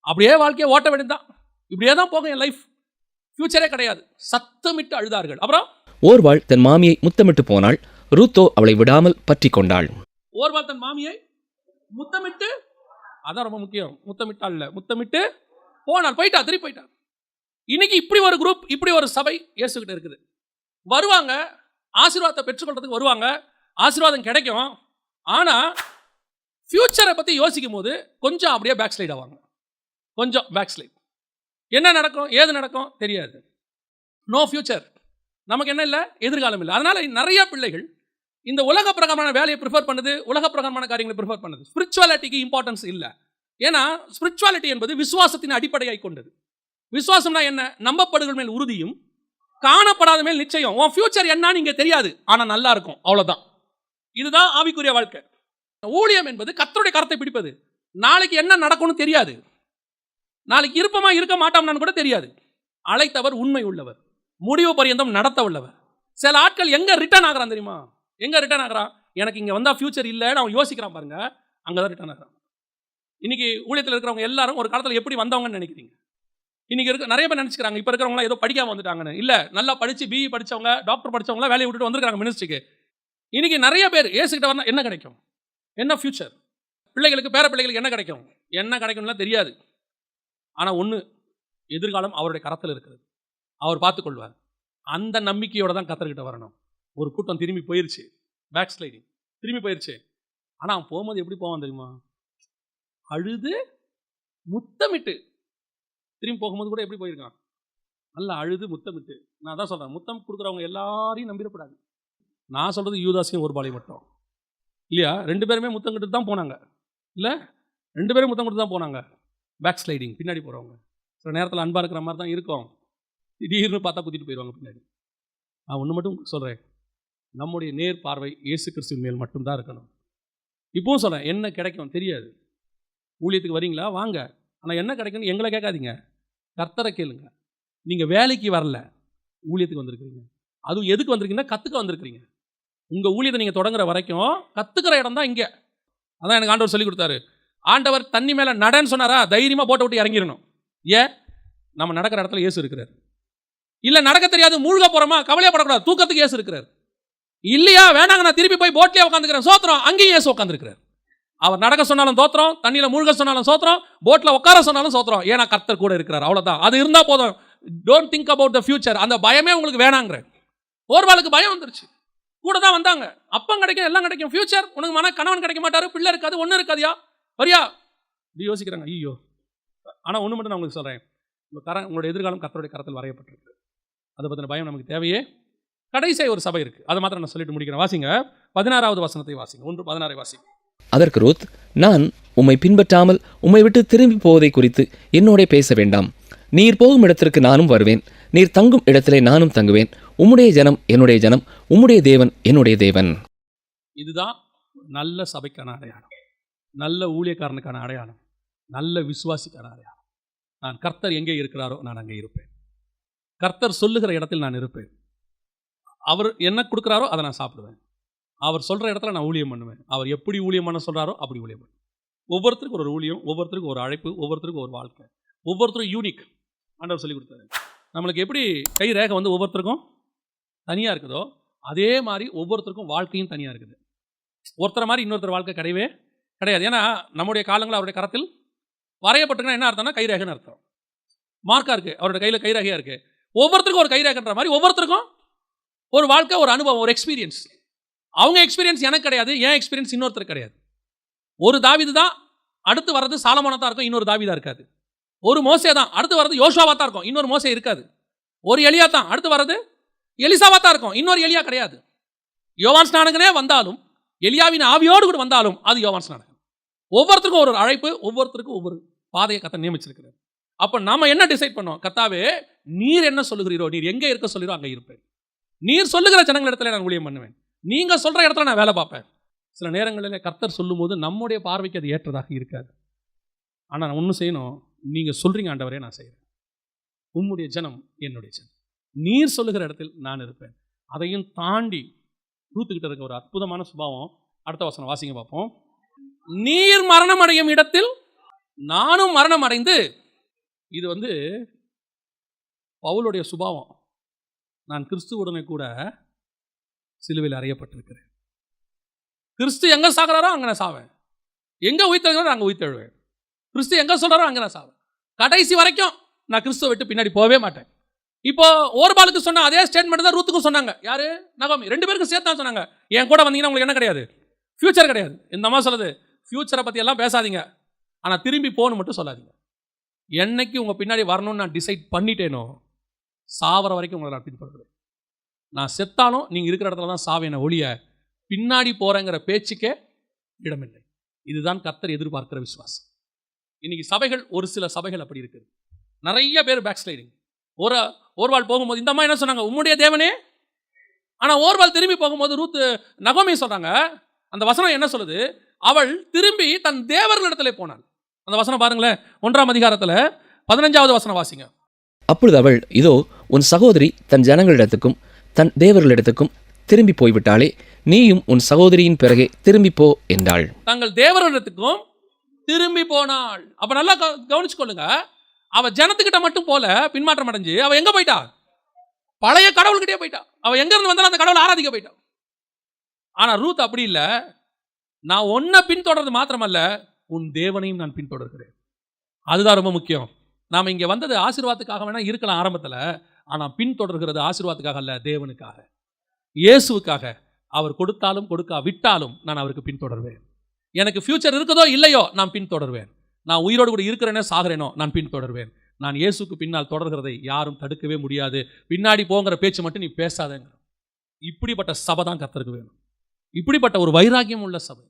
அப்படியே வாழ்க்கையை ஓட்ட வேண்டியதுதான். இப்படியே தான் போகும் என் லைஃப், ஃபியூச்சரே கிடையாது. சத்தமிட்டு அழுதார்கள். அப்புறம் ஓர்வாள் தன் மாமியை முத்தமிட்டு போனாள். ரூத்தோ அவளை விடாமல் பற்றி கொண்டாள். ஓர்வாள் தன் மாமியை முத்தமிட்டு, அதான் ரொம்ப முக்கியம், முத்தமிட்டாள் இல்லை, முத்தமிட்டு போனாள். போயிட்டா, திருப்பி போயிட்டா. இன்னைக்கு இப்படி ஒரு குரூப், இப்படி ஒரு சபை இயேசுகிட்ட இருக்குது. வருவாங்க, ஆசீர்வாதத்தை பெற்றுக்கொள்றதுக்கு வருவாங்க, ஆசீர்வாதம் கிடைக்கும். ஆனால் ஃபியூச்சரை பற்றி யோசிக்கும் போது கொஞ்சம் அப்படியே பேக் ஸ்லைட் ஆவாங்க. கொஞ்சம் பேக் ஸ்லைட். என்ன நடக்கும், ஏது நடக்கும் தெரியாது. No future. நமக்கு என்ன இல்லை? எதிர்காலம் இல்லை. அதனால் நிறைய பிள்ளைகள் இந்த உலக பிரகாரமான வேலையை ப்ரிஃபர் பண்ணுது, உலக பிரகாரமான காரியங்களை ப்ரிஃபர் பண்ணுது. ஸ்பிரிச்சுவாலிட்டிக்கு இம்பார்ட்டன்ஸ் இல்லை. ஏன்னா ஸ்பிரிச்சுவாலிட்டி என்பது விசுவாசத்தின் அடிப்படையாய் கொண்டது. விசுவாசம்னா என்ன? நம்பப்படுகள் மேல் உறுதியும் காணப்படாத மேல் நிச்சயம். உன் ஃபியூச்சர் என்னன்னு இங்கே தெரியாது, ஆனால் நல்லா இருக்கும், அவ்வளோதான். இதுதான் ஆவிக்குரிய வாழ்க்கை. ஊழியம் என்பது கர்த்தருடைய கரத்தை பிடிப்பது. நாளைக்கு என்ன நடக்கும்னு தெரியாது, நாளைக்கு இருப்பமா இருக்க மாட்டோம்னு கூட தெரியாது. அழைத்தவர் உண்மை உள்ளவர், முடிவு பரியந்தம் நடத்த உள்ளவர். சில ஆட்கள் எங்க ரிட்டர்ன் ஆகிறான் தெரியுமா? எங்க ரிட்டர்ன் ஆகிறான்? எனக்கு இங்கே வந்தால் ஃபியூச்சர் இல்லைன்னு அவன் யோசிக்கிறான் பாருங்க, அங்கே தான் ரிட்டர்ன் ஆகிறான். இன்னைக்கு ஊழியத்தில் இருக்கிறவங்க எல்லாரும் ஒரு காலத்தில் எப்படி வந்தவங்கன்னு நினைக்கிறீங்க? இன்னைக்கு இருக்க நிறைய பேர் நினச்சிக்கிறாங்க இப்போ இருக்கிறவங்களாம் ஏதோ படிக்காம வந்துட்டாங்கன்னு. இல்லை, நல்லா படித்து பிஇ படித்தவங்க, டாக்டர் படித்தவங்களாம் வேலையை விட்டுட்டு வந்திருக்காங்க மினிஸ்ட்ரிக்கு. இன்னைக்கு நிறைய பேர் ஏசுக்கிட்ட வரணும். என்ன கிடைக்கும்? என்ன ஃபியூச்சர்? பிள்ளைகளுக்கு, பேர பிள்ளைகளுக்கு என்ன கிடைக்கும்? என்ன கிடைக்கும்லாம் தெரியாது. ஆனால் ஒன்று, எதிர்காலம் அவருடைய கரத்தில் இருக்கிறது, அவர் பார்த்துக்கொள்வார். அந்த நம்பிக்கையோடு தான் கர்த்தர்கிட்ட வரணும். ஒரு கூட்டம் திரும்பி போயிருச்சு, பேக் ஸ்லைடிங், திரும்பி போயிருச்சு. ஆனால் அவன் போகும்போது எப்படி போவான் தெரியுமா? அழுது முத்தமிட்டு. திரும்பி போகும்போது கூட எப்படி போயிருக்கான்? நல்லா அழுது முத்தமிட்டு. நான் தான் சொல்கிறேன், முத்தம் கொடுக்குறவங்க எல்லாரையும் நம்பிடக்கூடாது. நான் சொல்கிறது யூதாஸையும் ஒரு பாலை மட்டும் இல்லையா? 2 பேருமே முத்தம் கொடுத்து தான் போனாங்க. இல்லை, 2 பேரும் முத்தம் கொடுத்து தான் போனாங்க. பேக் ஸ்லைடிங், பின்னாடி போகிறவங்க. சில நேரத்தில் அன்பாக இருக்கிற மாதிரி தான் இருக்கும், திடீர்னு பார்த்தா குத்திட்டு போயிடுவாங்க பின்னாடி. நான் ஒன்று மட்டும் சொல்கிறேன், நம்முடைய நேர் பார்வை இயேசு கிறிஸ்துவின் மேல் மட்டும்தான் இருக்கணும். இப்போவும் சொல்கிறேன், என்ன கிடைக்கும் தெரியாது. ஊழியத்துக்கு வரீங்களா? வாங்க. ஆனால் என்ன கிடைக்குன்னு எங்களை கேட்காதீங்க, கர்த்தரை கேளுங்க. நீங்கள் வேலைக்கு வரல, ஊழியத்துக்கு வந்திருக்கிறீங்க. அதுவும் எதுக்கு வந்திருக்கீங்கன்னா கற்றுக்க வந்திருக்கிறீங்க. உங்கள் ஊழியத்தை நீங்கள் தொடங்குற வரைக்கும் கற்றுக்கிற இடம் தான் இங்கே. அதான் எனக்கு ஆண்டவர் சொல்லி கொடுத்தாரு. ஆண்டவர் தண்ணி மேலே நடன்னு சொன்னாரா, தைரியமாக போட்டை விட்டு இறங்கிடணும். ஏன்? நம்ம நடக்கிற இடத்துல இயேசு இருக்கிறார். இல்லை நடக்க தெரியாது மூழ்க போகிறோமா, கவலையப்படக்கூடாது, தூக்கத்துக்கு இயேசு இருக்கிறார். இல்லையா, வேணாங்க நான் திருப்பி போய் போட்லேயே உட்காந்துக்கிறேன், சோத்திரம், அங்கேயும் இயேசு உட்காந்துருக்கிறார். அவர் நடக்க சொன்னாலும் தோத்திரம், தண்ணியில் மூழ்க சொன்னாலும் சோத்திரம், போட்டில் உட்கார சொன்னாலும் சோத்திரம். ஏன்னா கர்த்தர் கூட இருக்கிறார், அவ்வளோதான். அது இருந்தால் போதும். Don't think about the future. அந்த பயமே உங்களுக்கு வேணாங்கிற. ஓர்வாளுக்கு பயம் வந்துருச்சு. கூட தான் வந்தாங்க, அப்பம் கிடைக்கும், எல்லாம் கிடைக்கும். ஃபியூச்சர் உனக்கு மன கணவன் கிடைக்க மாட்டாரு, பிள்ளை இருக்காது, ஒன்றும் இருக்காதியா, வரியா இப்படி யோசிக்கிறாங்க. ஐயோ. ஆனால் ஒன்று மட்டும் நான் உங்களுக்கு சொல்கிறேன், உங்களுடைய எதிர்காலம் கர்த்தருடைய கரத்தில் வரையப்பட்டிருக்கு. அதை பற்றின பயம் நமக்கு தேவையே. கடைசியாக ஒரு சபை இருக்குது, அதை மாத்திரம் நான் சொல்லிட்டு முடிக்கிறேன். வாசிங்க 16வது வசனத்தை வாசிங்க. 1:16 வாசிங்க. அதற்கு ரூத், நான் உம்மை பின்பற்றாமல் உம்மை விட்டு திரும்பி போவதை குறித்து என்னோட பேச வேண்டாம். நீர் போகும் இடத்திற்கு நானும் வருவேன், நீர் தங்கும் இடத்திலே நானும் தங்குவேன். உம்முடைய ஜனம் என்னுடைய ஜனம், உம்முடைய தேவன் என்னுடைய தேவன். இதுதான் நல்ல சபைக்கான அடையாளம், நல்ல ஊழியக்காரனுக்கான அடையாளம், நல்ல விசுவாசிக்கான அடையாளம். நான் கர்த்தர் எங்கே இருக்கிறாரோ நான் அங்கே இருப்பேன். கர்த்தர் சொல்லுகிற இடத்தில் நான் இருப்பேன். அவர் என்ன கொடுக்குறாரோ அதை நான் சாப்பிடுவேன். அவர் சொல்கிற இடத்துல நான் ஊழியம் பண்ணுவேன். அவர் எப்படி ஊழியம் பண்ண சொல்கிறாரோ அப்படி ஊழியம் பண்ணுவேன். ஒவ்வொருத்தருக்கும் ஒரு ஊழியம், ஒவ்வொருத்தருக்கும் ஒரு அழைப்பு, ஒவ்வொருத்தருக்கும் ஒரு வாழ்க்கை, ஒவ்வொருத்தரும் யூனிக். ஆண்டவர் சொல்லி கொடுத்தாரு. நம்மளுக்கு எப்படி கை ரேகை வந்து ஒவ்வொருத்தருக்கும் தனியாக இருக்குதோ, அதே மாதிரி ஒவ்வொருத்தருக்கும் வாழ்க்கையும் தனியாக இருக்குது. ஒருத்தர் மாதிரி இன்னொருத்தர் வாழ்க்கை கிடையவே கிடையாது. ஏன்னா நம்முடைய காலங்கள் அவருடைய கரத்தில் வரையப்பட்டிருக்குன்னா என்ன அர்த்தம்னா கைரேகைன்னு அர்த்தம். மார்க்கா இருக்குது, அவருடைய கையில் கைரேகையாக இருக்குது. ஒவ்வொருத்தருக்கும் ஒரு கைரேகைன்ற மாதிரி ஒவ்வொருத்தருக்கும் ஒரு வாழ்க்கை, ஒரு அனுபவம், ஒரு எக்ஸ்பீரியன்ஸ். அவங்க எக்ஸ்பீரியன்ஸ் எனக்கு கிடையாது, என் எக்ஸ்பீரியன்ஸ் இன்னொருத்தர் கிடையாது. ஒரு தாவீது தான், அடுத்து வர்றது சாலமோனா தான் இருக்கும், இன்னொரு தாவீதா இருக்காது. ஒரு மோசே தான், அடுத்து வர்றது யோசுவா தான் இருக்கும், இன்னொரு மோசே இருக்காது. ஒரு எலியா தான், அடுத்து வர்றது எலிசாவா தான் இருக்கும், இன்னொரு எலியா கிடையாது. யோவான் ஸ்நானகனே வந்தாலும், எலியாவின் ஆவியோடு கூட வந்தாலும் அது யோவான் ஸ்நானகன். ஒவ்வொருத்தருக்கும் ஒரு அழைப்பு, ஒவ்வொருத்தருக்கும் ஒவ்வொரு பாதையை கர்த்தர் நியமிச்சிருக்கிறார். அப்போ நாம என்ன டிசைட் பண்ணோம்? கர்த்தாவே, நீர் என்ன சொல்லுகிறீரோ, நீர் எங்கே இருக்க சொல்கிறோ அங்கே இருப்பேன். நீர் சொல்லுகிற ஜனங்கள் இடத்துல நான் ஊழியம் பண்ணுவேன். நீங்க சொல்ற இடத்துல நான் வேலை பார்ப்பேன். சில நேரங்களில் கர்த்தர் சொல்லும்போது நம்முடைய பார்வைக்கு அது ஏற்றதாக இருக்காது. ஆனால் நான் ஒன்று செய்யணும், நீங்க சொல்றீங்க ஆண்டவரே, நான் செய்கிறேன். உம்முடைய ஜனம் என்னுடைய ஜனம், நீர் சொல்லுகிற இடத்தில் நான் இருப்பேன். அதையும் தாண்டி ரூத்துக்கிட்ட இருக்க ஒரு அற்புதமான சுபாவம். அடுத்த வசனம் வாசிங்க பார்ப்போம். நீர் மரணம் அடையும் இடத்தில் நானும் மரணம் அடைந்து, இது பவுலுடைய சுபாவம். நான் கிறிஸ்துவுடனே கூட சிலுவையில் அறையப்பட்டிருக்கிறேன். கிறிஸ்து எங்க சாகிறாரோ அங்கே நான் சாவேன், எங்க உயிர்த்தெழுகிறாரோ அங்கே உயிர்த்தெழுவேன். கிறிஸ்து எங்க சொல்றாரோ அங்கே நான் சாவேன். கடைசி வரைக்கும் நான் கிறிஸ்துவை விட்டு பின்னாடி போகவே மாட்டேன். இப்போ ஓர்பாலுக்கு சொன்ன அதே ஸ்டேட்மெண்ட் தான் ரூத்துக்கும் சொன்னாங்க. யாரு? நகோமி. ரெண்டு பேருக்கும் சேர்த்து தான் சொன்னாங்க, என் கூட வந்தீங்கன்னா உங்களுக்கு என்ன கிடையாது, ஃபியூச்சர் கிடையாது. இந்த அம்மா சொல்லுது, ஃபியூச்சரை பற்றி எல்லாம் பேசாதீங்க, ஆனால் திரும்பி போகணும் மட்டும் சொல்லாதீங்க. என்னைக்கு உங்கள் பின்னாடி வரணும்னு நான் டிசைட் பண்ணிட்டேனோ, சாவர வரைக்கும் உங்களை நான் பின்பற்றுவேன். நான் செத்தாலும் நீங்கள் இருக்கிற இடத்துல தான் சாவேன ஒழிய பின்னாடி போகிறேங்கிற பேச்சுக்கே இடமில்லை. இதுதான் கர்த்தர் எதிர்பார்க்கிற விசுவாசம். இன்னைக்கு சபைகள், ஒரு சில சபைகள் அப்படி இருக்குது. நிறைய பேர் பேக் ஸ்லைடிங். ஓர்வாள் போகும்போது இந்த அம்மா என்ன சொன்னாங்க, உம்முடைய தேவனே. ஆனால் ஓர்வாள் திரும்பி போகும்போது ரூத் நகோமி சொல்கிறாங்க, அந்த வசனம் என்ன சொல்லுது, அவள் திரும்பி தன் தேவர்களிடத்திலே போனாள். அந்த வசனம் பாருங்களேன், 1ஆம் அதிகாரத்தில் 15வது வசனம் வாசிங்க. அப்பொழுது அவள், இதோ உன் சகோதரி தன் ஜனங்களிடத்துக்கும் தன் தேவர்களிடத்துக்கும் திரும்பி போய்விட்டாளே, நீயும் உன் சகோதரியின் பிறகே திரும்பி போ என்றாள். தங்கள் தேவர்களிடத்துக்கும் திரும்பி போனாள். அப்ப நல்லா கவனிச்சுக்கொள்ளுங்க, அவ ஜனத்துக்கிட்ட மட்டும் போல பின்மாற்றம் அடைஞ்சு அவ எங்க போயிட்டா? பழைய கடவுள்கிட்டே போயிட்டா. அவ எங்க இருந்து வந்தாலும் அந்த கடவுளை ஆராதிக்க போயிட்டா. ஆனா ரூத் அப்படி இல்லை. நான் ஒன்ன பின்தொடர்றது மாத்திரமல்ல, உன் தேவனையும் நான் பின்தொடர்கிறேன். அதுதான் ரொம்ப முக்கியம். நாம் இங்கே வந்தது ஆசீர்வாதத்துக்காக வேணா இருக்கலாம் ஆரம்பத்தில், ஆனால் பின்தொடர்கிறது ஆசீர்வாதத்துக்காக அல்ல, தேவனுக்காக, இயேசுவுக்காக. அவர் கொடுத்தாலும் கொடுக்கா விட்டாலும் நான் அவருக்கு பின்தொடர்வேன். எனக்கு ஃபியூச்சர் இருக்குதோ இல்லையோ நான் பின்தொடர்வேன். நான் உயிரோடு கூட இருக்கிறேனோ சாகிறேனோ நான் பின்தொடர்வேன். நான் இயேசுக்கு பின்னால் தொடர்கிறதை யாரும் தடுக்கவே முடியாது. பின்னாடி போங்கிற பேச்சு மட்டும் நீ பேசாதேங்க. இப்படிப்பட்ட சபை தான் கர்த்தருக்கு வேணும். இப்படிப்பட்ட ஒரு வைராக்கியம் உள்ள சபை,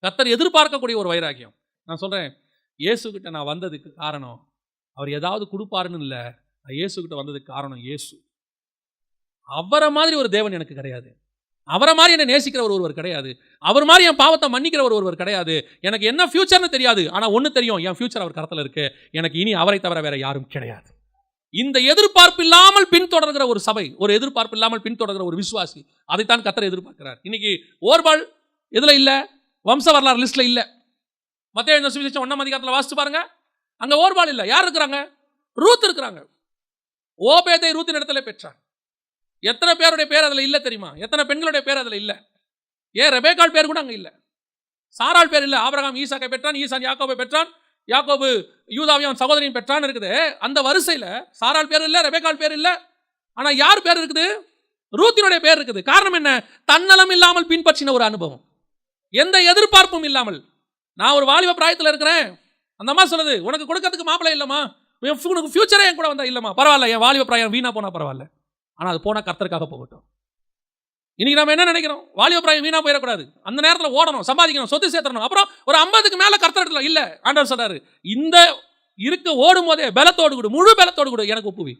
கர்த்தர் எதிர்பார்க்கக்கூடிய ஒரு வைராக்கியம். நான் சொல்கிறேன், இயேசுக்கிட்ட நான் வந்ததுக்கு காரணம் அவர் ஏதாவது கொடுப்பாருன்னு இல்லை, நான் இயேசுக்கிட்ட வந்ததுக்கு காரணம் இயேசு. அவரை மாதிரி ஒரு தேவன் எனக்கு கிடையாது. அவரை மாதிரி என்னை நேசிக்கிற ஒருவர் கிடையாது. அவர் மாதிரி என் பாவத்தை மன்னிக்கிற ஒருவர் கிடையாது. எனக்கு என்ன ஃபியூச்சர்னு தெரியாது, ஆனால் ஒன்று தெரியும், என் ஃபியூச்சர் அவர் கரத்தில் இருக்கு. எனக்கு இனி அவரை தவிர வேற யாரும் கிடையாது. இந்த எதிர்பார்ப்பு இல்லாமல் பின்தொடர்கிற ஒரு சபை, ஒரு எதிர்பார்ப்பு இல்லாமல் பின்தொடர்கிற ஒரு விசுவாசி, அதைத்தான் கர்த்தர் எதிர்பார்க்கிறார். இன்னைக்கு ஓர்பால் எதுல இல்லை? வம்ச வரலாறு லிஸ்ட்ல இல்லை. மத்தேயு எழுதின சுவிசேஷம் 1ஆம் அதிகாரத்தில் வாசிச்சு பாருங்க, அங்க ஓர்பால் இல்லை. யார் இருக்கிறாங்க? ரூத் இருக்கிறாங்க. ஓபேதை ரூத்தின் இடத்துல பெற்றார். எத்தனை பேருடைய பேர் அதில் இல்லை தெரியுமா? எத்தனை பெண்களுடைய பேர் அதில் இல்லை? ஏன் ரெபேக்காள் பேர் கூட அங்கே இல்லை, சாராள் பேர் இல்லை. ஆபிரகாம் ஈசாக்கை பெற்றான், ஈசான் யாக்கோபை பெற்றான், யாக்கோபு யூதாவையும் சகோதரியின் பெற்றான் இருக்குது. அந்த வரிசையில் சாராள் பேர் இல்லை, ரெபேக்காள் பேர் இல்லை. ஆனால் யார் பேர் இருக்குது? ரூத்தினுடைய பேர் இருக்குது. காரணம் என்ன? தன்னலம் இல்லாமல் பின்பற்றின ஒரு அனுபவம், எந்த எதிர்பார்ப்பும் இல்லாமல். நான் ஒரு வாலிப பிராயத்தில் இருக்கிறேன், அந்த அம்மா சொல்லுது, உனக்கு கொடுக்கறதுக்கு மாப்பிள்ளை இல்லைம்மா, உனக்கு ஃபியூச்சரே என் கூட வந்தா இல்லைம்மா, பரவாயில்ல, என் வாலிப பிராயம் வீணா போனா பரவாயில்ல, ஆனால் அது போனால் கர்த்தருக்காக போகட்டும். இன்னைக்கு நம்ம என்ன நினைக்கிறோம்? வாலிப பிராயம் வீணா போயிடக்கூடாது, அந்த நேரத்தில் ஓடணும், சம்பாதிக்கணும், சொத்து சேர்த்தணும், அப்புறம் ஒரு 50க்கு மேலே கர்த்தர் இல்லை. ஆண்டவர் சொல்றாரு, இந்த இருக்க ஓடும் போதே பலத்தோடு கூட, முழு பலத்தோடு கூட எனக்கு ஒப்புவி.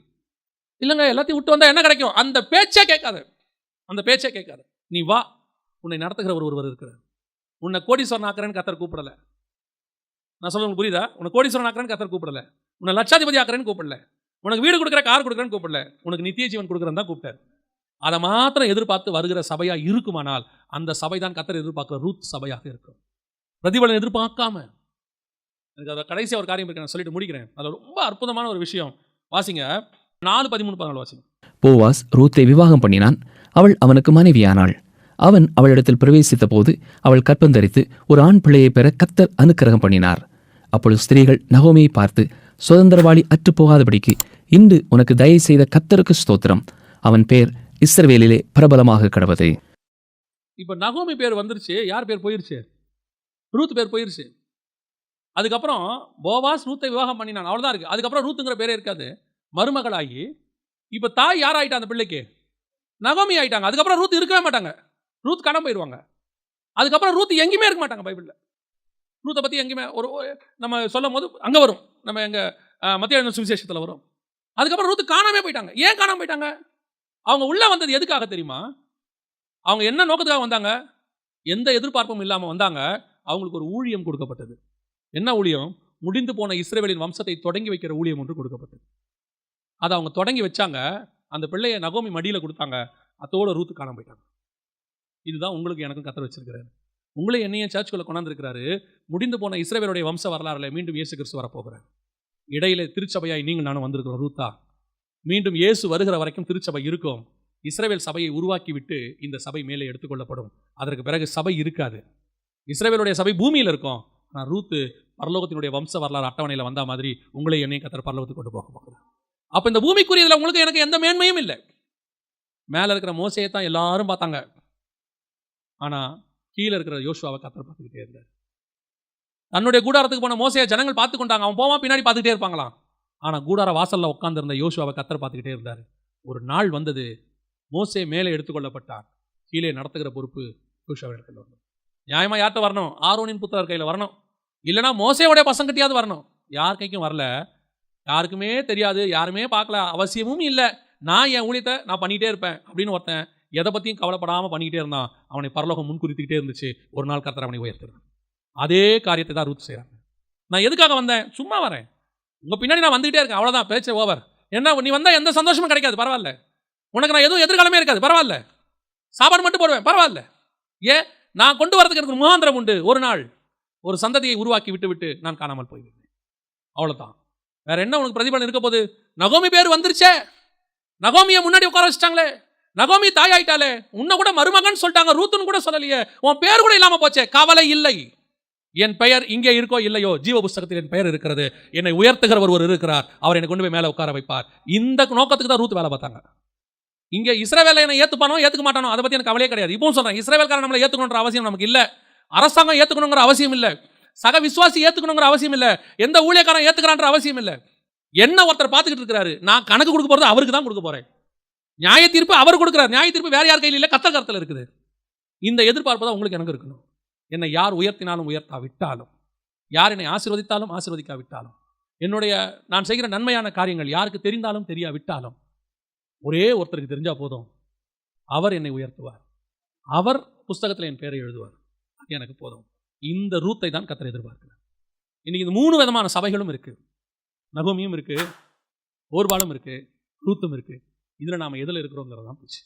இல்லைங்க, எல்லாத்தையும் விட்டு வந்தால் என்ன கிடைக்கும்? அந்த பேச்சே கேட்காது, அந்த பேச்சே கேட்காது. நீ வா, உன்னை நடத்துகிற ஒருவர் இருக்கிறார். உன்னை கோடீஸ்வரன் ஆக்குறேன்னு கர்த்தர் கூப்பிடல. நான் சொல்ல உங்களுக்கு புரியுதா? உன்னை கோடீஸ்வரன் ஆக்குறேன்னு கர்த்தர் கூப்பிடல. உன்னை லட்சாதிபதி ஆக்குறேன்னு கூப்பிடல. உனக்கு வீடு கொடுக்குற, கார் கொடுக்குறேன்னு கூப்பிடல. உனக்கு நித்திய ஜீவன் கொடுக்குறன்னு தான் கூப்பிட்டார். அதை மாத்திரம் எதிர்பார்த்து வருகிற சபையா இருக்குமானால் அந்த சபை தான் கர்த்தர் எதிர்பார்க்கிற ரூத் சபையாக இருக்கும். பிரதிபலன் எதிர்பார்க்காம. எனக்கு அதை கடைசி ஒரு காரியம் இருக்கு, நான் சொல்லிட்டு முடிக்கிறேன். அது ரொம்ப அற்புதமான ஒரு விஷயம். வாசிங்க 4:13-14 வாசிங்க. போவாஸ் ரூத்தை விவாகம் பண்ணினான். அவள் அவனுக்கு மனைவியானாள். அவன் அவளிடத்தில் பிரவேசித்த போது அவள் கற்பந்தரித்து ஒரு ஆண் பிள்ளையை பெற கர்த்தர் அனுக்கிரகம் பண்ணினார். அப்பொழுது ஸ்திரீகள் நகோமியை பார்த்து, சுதந்திரவாளி அற்றுப்போகாதபடிக்கு இன்று உனக்கு தயை செய்த கர்த்தருக்கு ஸ்தோத்திரம், அவன் பேர் இஸ்ரவேலிலே பிரபலமாக கடவது. இப்போ நகோமி பேர் வந்துருச்சு, யார் பேர் போயிருச்சு? ரூத் பேர் போயிருச்சு. அதுக்கப்புறம் போவாஸ் ரூத்தை விவாகம் பண்ணினான், அவ்வளோதான் இருக்குது. அதுக்கப்புறம் ரூத்துங்கிற பேரே இருக்காது. மருமகளாகி இப்போ தாய் யார் ஆகிட்டா அந்த பிள்ளைக்கு? நகோமி ஆகிட்டாங்க. அதுக்கப்புறம் ரூத் இருக்கவே மாட்டாங்க, ரூத் காணாம போயிடுவாங்க. அதுக்கப்புறம் ரூத் எங்கேயுமே இருக்க மாட்டாங்க பைபிளில். ரூத்தை பற்றி எங்கேயுமே ஒரு நம்ம சொல்லும் போது அங்கே வரும், நம்ம எங்கள் மத்திய சுவிசேஷத்தில் வரும். அதுக்கப்புறம் ரூத் காணாமே போயிட்டாங்க. ஏன் காணாம போயிட்டாங்க? அவங்க உள்ளே வந்தது எதுக்காக தெரியுமா? அவங்க என்ன நோக்கத்துக்காக வந்தாங்க? எந்த எதிர்பார்ப்பும் இல்லாமல் வந்தாங்க. அவங்களுக்கு ஒரு ஊழியம் கொடுக்கப்பட்டது. என்ன ஊழியம்? முடிந்து போன இஸ்ரவேலின் வம்சத்தை தொடங்கி வைக்கிற ஊழியம் ஒன்று கொடுக்கப்பட்டது. அதை அவங்க தொடங்கி வச்சாங்க. அந்த பிள்ளையை நகோமி மடியில் கொடுத்தாங்க. அதோட ரூத்து காணாம போயிட்டாங்க. இதுதான் உங்களுக்கு எனக்கும் கர்த்தர் வச்சிருக்கிறாரு. உங்களே என்னையும் சர்ச்சுக்குள்ள கொண்டாந்துருக்கிறாரு. முடிந்து போன இஸ்ரவேலுடைய வம்ச வரலாறுல மீண்டும் இயேசு கிறிஸ்து வரப்போகிறார். இடையில திருச்சபையாய் நீங்கள் நானும் வந்திருக்கிறோம். ரூத்தா, மீண்டும் இயேசு வருகிற வரைக்கும் திருச்சபை இருக்கும். இஸ்ரவேல் சபையை உருவாக்கி விட்டு இந்த சபை மேலே எடுத்துக்கொள்ளப்படும். அதற்கு பிறகு சபை இருக்காது. இஸ்ரவேலுடைய சபை பூமியில் இருக்கும். ஆனால் ரூத்து பரலோகத்தினுடைய வம்ச வரலாறு அட்டவணையில் வந்த மாதிரி உங்களை என்னையும் கர்த்தர் பரலோகத்துக்கு கொண்டு போக போகிறார். அப்போ இந்த பூமிக்குரியதில் உங்களுக்கு எனக்கு எந்த மேன்மையும் இல்லை. மேலே இருக்கிற மோசையை தான் எல்லாரும் பார்த்தாங்க. ஆனால் கீழே இருக்கிற யோசுவாவை கர்த்தர் பார்த்துக்கிட்டே இருந்தார். தன்னுடைய கூடாரத்துக்கு போன மோசையை ஜனங்கள் பார்த்து கொண்டாங்க. அவன் போவான், பின்னாடி பார்த்துக்கிட்டே இருப்பாங்களாம். ஆனால் கூடார வாசலில் உட்காந்துருந்த யோசுவாவை கர்த்தர் பார்த்துக்கிட்டே இருந்தார். ஒரு நாள் வந்தது, மோசே மேலே எடுத்துக்கொள்ளப்பட்டான். கீழே நடத்துகிற பொறுப்பு யோசுவாவின் கையில் வரணும். நியாயமாக யார்கிட்ட வரணும்? ஆரோனின் புத்திரர் கையில் வரணும். இல்லைனா மோசேவுடைய பசங்கிட்டையாவது வரணும். யார் கைக்கும் வரல, யாருக்குமே தெரியாது, யாருமே பார்க்கல, அவசியமும் இல்லை. நான் என் ஊழியத்தை நான் பண்ணிகிட்டே இருப்பேன் அப்படின்னு ஒருத்தன் எதை பற்றியும் கவலைப்படாமல் பண்ணிக்கிட்டே இருந்தான். அவனை பரலோகம் முன்குறித்துக்கிட்டே இருந்துச்சு. ஒரு நாள் கர்த்தர் அவனை உயர்த்துறான். அதே காரியத்தை தான் ரூத் செய்கிறாங்க. நான் எதுக்காக வந்தேன்? சும்மா வரேன், உங்கள் பின்னாடி நான் வந்துகிட்டே இருக்கேன், அவ்வளோதான், பேச்சு ஓவர். என்ன நீ வந்தால் எந்த சந்தோஷமும் கிடைக்காது, பரவாயில்ல. உனக்கு நான் எதுவும் எதிர்காலமே இருக்காது, பரவாயில்ல. சாப்பாடு மட்டும் போடுவேன், பரவாயில்ல. ஏன்? நான் கொண்டு வரதுக்கு எனக்கு முகாந்திரம் உண்டு. ஒரு நாள் ஒரு சந்ததியை உருவாக்கி விட்டு நான் காணாமல் போய்விடுவேன், அவ்வளோதான். வேற என்ன உனக்கு பிரதிபலன் இருக்க போது? நகோமி பேர் வந்துருச்சே, நகோமியை முன்னாடி உட்கார வச்சிட்டாங்களே, நகோமி தாய் ஆயிட்டாலே, உன்னை கூட மருமகன் சொல்லிட்டாங்க, ரூத்துன்னு கூட சொல்லலையே, உன் பேர் கூட இல்லாமல் போச்சே. கவலை இல்லை, என் பெயர் இங்கே இருக்கோ இல்லையோ, ஜீவ புஸ்தகத்தில் என் பெயர் இருக்கிறது. என்னை உயர்த்துகிறவர் ஒருவர் இருக்கிறார், அவர் என்னை கொண்டு போய் மேலே உட்கார வைப்பார். இந்த நோக்கத்துக்கு தான் ரூத் வேலை பார்த்தாங்க. இங்கே இஸ்ரவேலை என்னை ஏற்றுப்பானோ ஏற்றுக்க மாட்டானோ அதை பற்றி எனக்கு கவலையே கிடையாது. இப்பவும் சொல்கிறேன், இஸ்ரவேல்காரன் நம்மளை ஏற்றுக்கணுன்ற அவசியம் நமக்கு இல்லை. அரசாங்கம் ஏற்றுக்கணுங்கிற அவசியம் இல்லை. சக விசுவாசி ஏற்றுக்கணுங்கிற அவசியம் இல்லை. எந்த ஊழியக்காரன் ஏற்றுக்கிறான்ற அவசியம் இல்லை. என்ன ஒருத்தர் பார்த்துக்கிட்டு இருக்கிறாரு, நான் கணக்கு கொடுக்க போகிறது அவருக்கு தான் கொடுக்க போகிறேன். நியாய தீர்ப்பு அவர் கொடுக்குறார். நியாய தீர்ப்பு வேறு யார் கையில் இல்லை, கர்த்தர் கரத்தில் இருக்குது. இந்த எதிர்பார்ப்பு தான் உங்களுக்கு எனக்கு இருக்கணும். என்னை யார் உயர்த்தினாலும் உயர்த்தாவிட்டாலும், யார் என்னை ஆசீர்வதித்தாலும் ஆசீர்வதிக்காவிட்டாலும், என்னுடைய நான் செய்கிற நன்மையான காரியங்கள் யாருக்கு தெரிந்தாலும் தெரியாவிட்டாலும், ஒரே ஒருத்தருக்கு தெரிஞ்சால் போதும், அவர் என்னை உயர்த்துவார், அவர் புஸ்தகத்தில் என் பேரை எழுதுவார், அது எனக்கு போதும். இந்த ரூத்தை தான் கர்த்தர் எதிர்பார்க்கிறார். இன்னைக்கு இந்த 3 விதமான சபைகளும் இருக்கு. நகோமியும் இருக்கு, ஓர்பாலும் இருக்கு, ரூத்தும் இருக்கு. இதில் நாம் எதில் இருக்கிறோங்கிறது தான் போச்சு.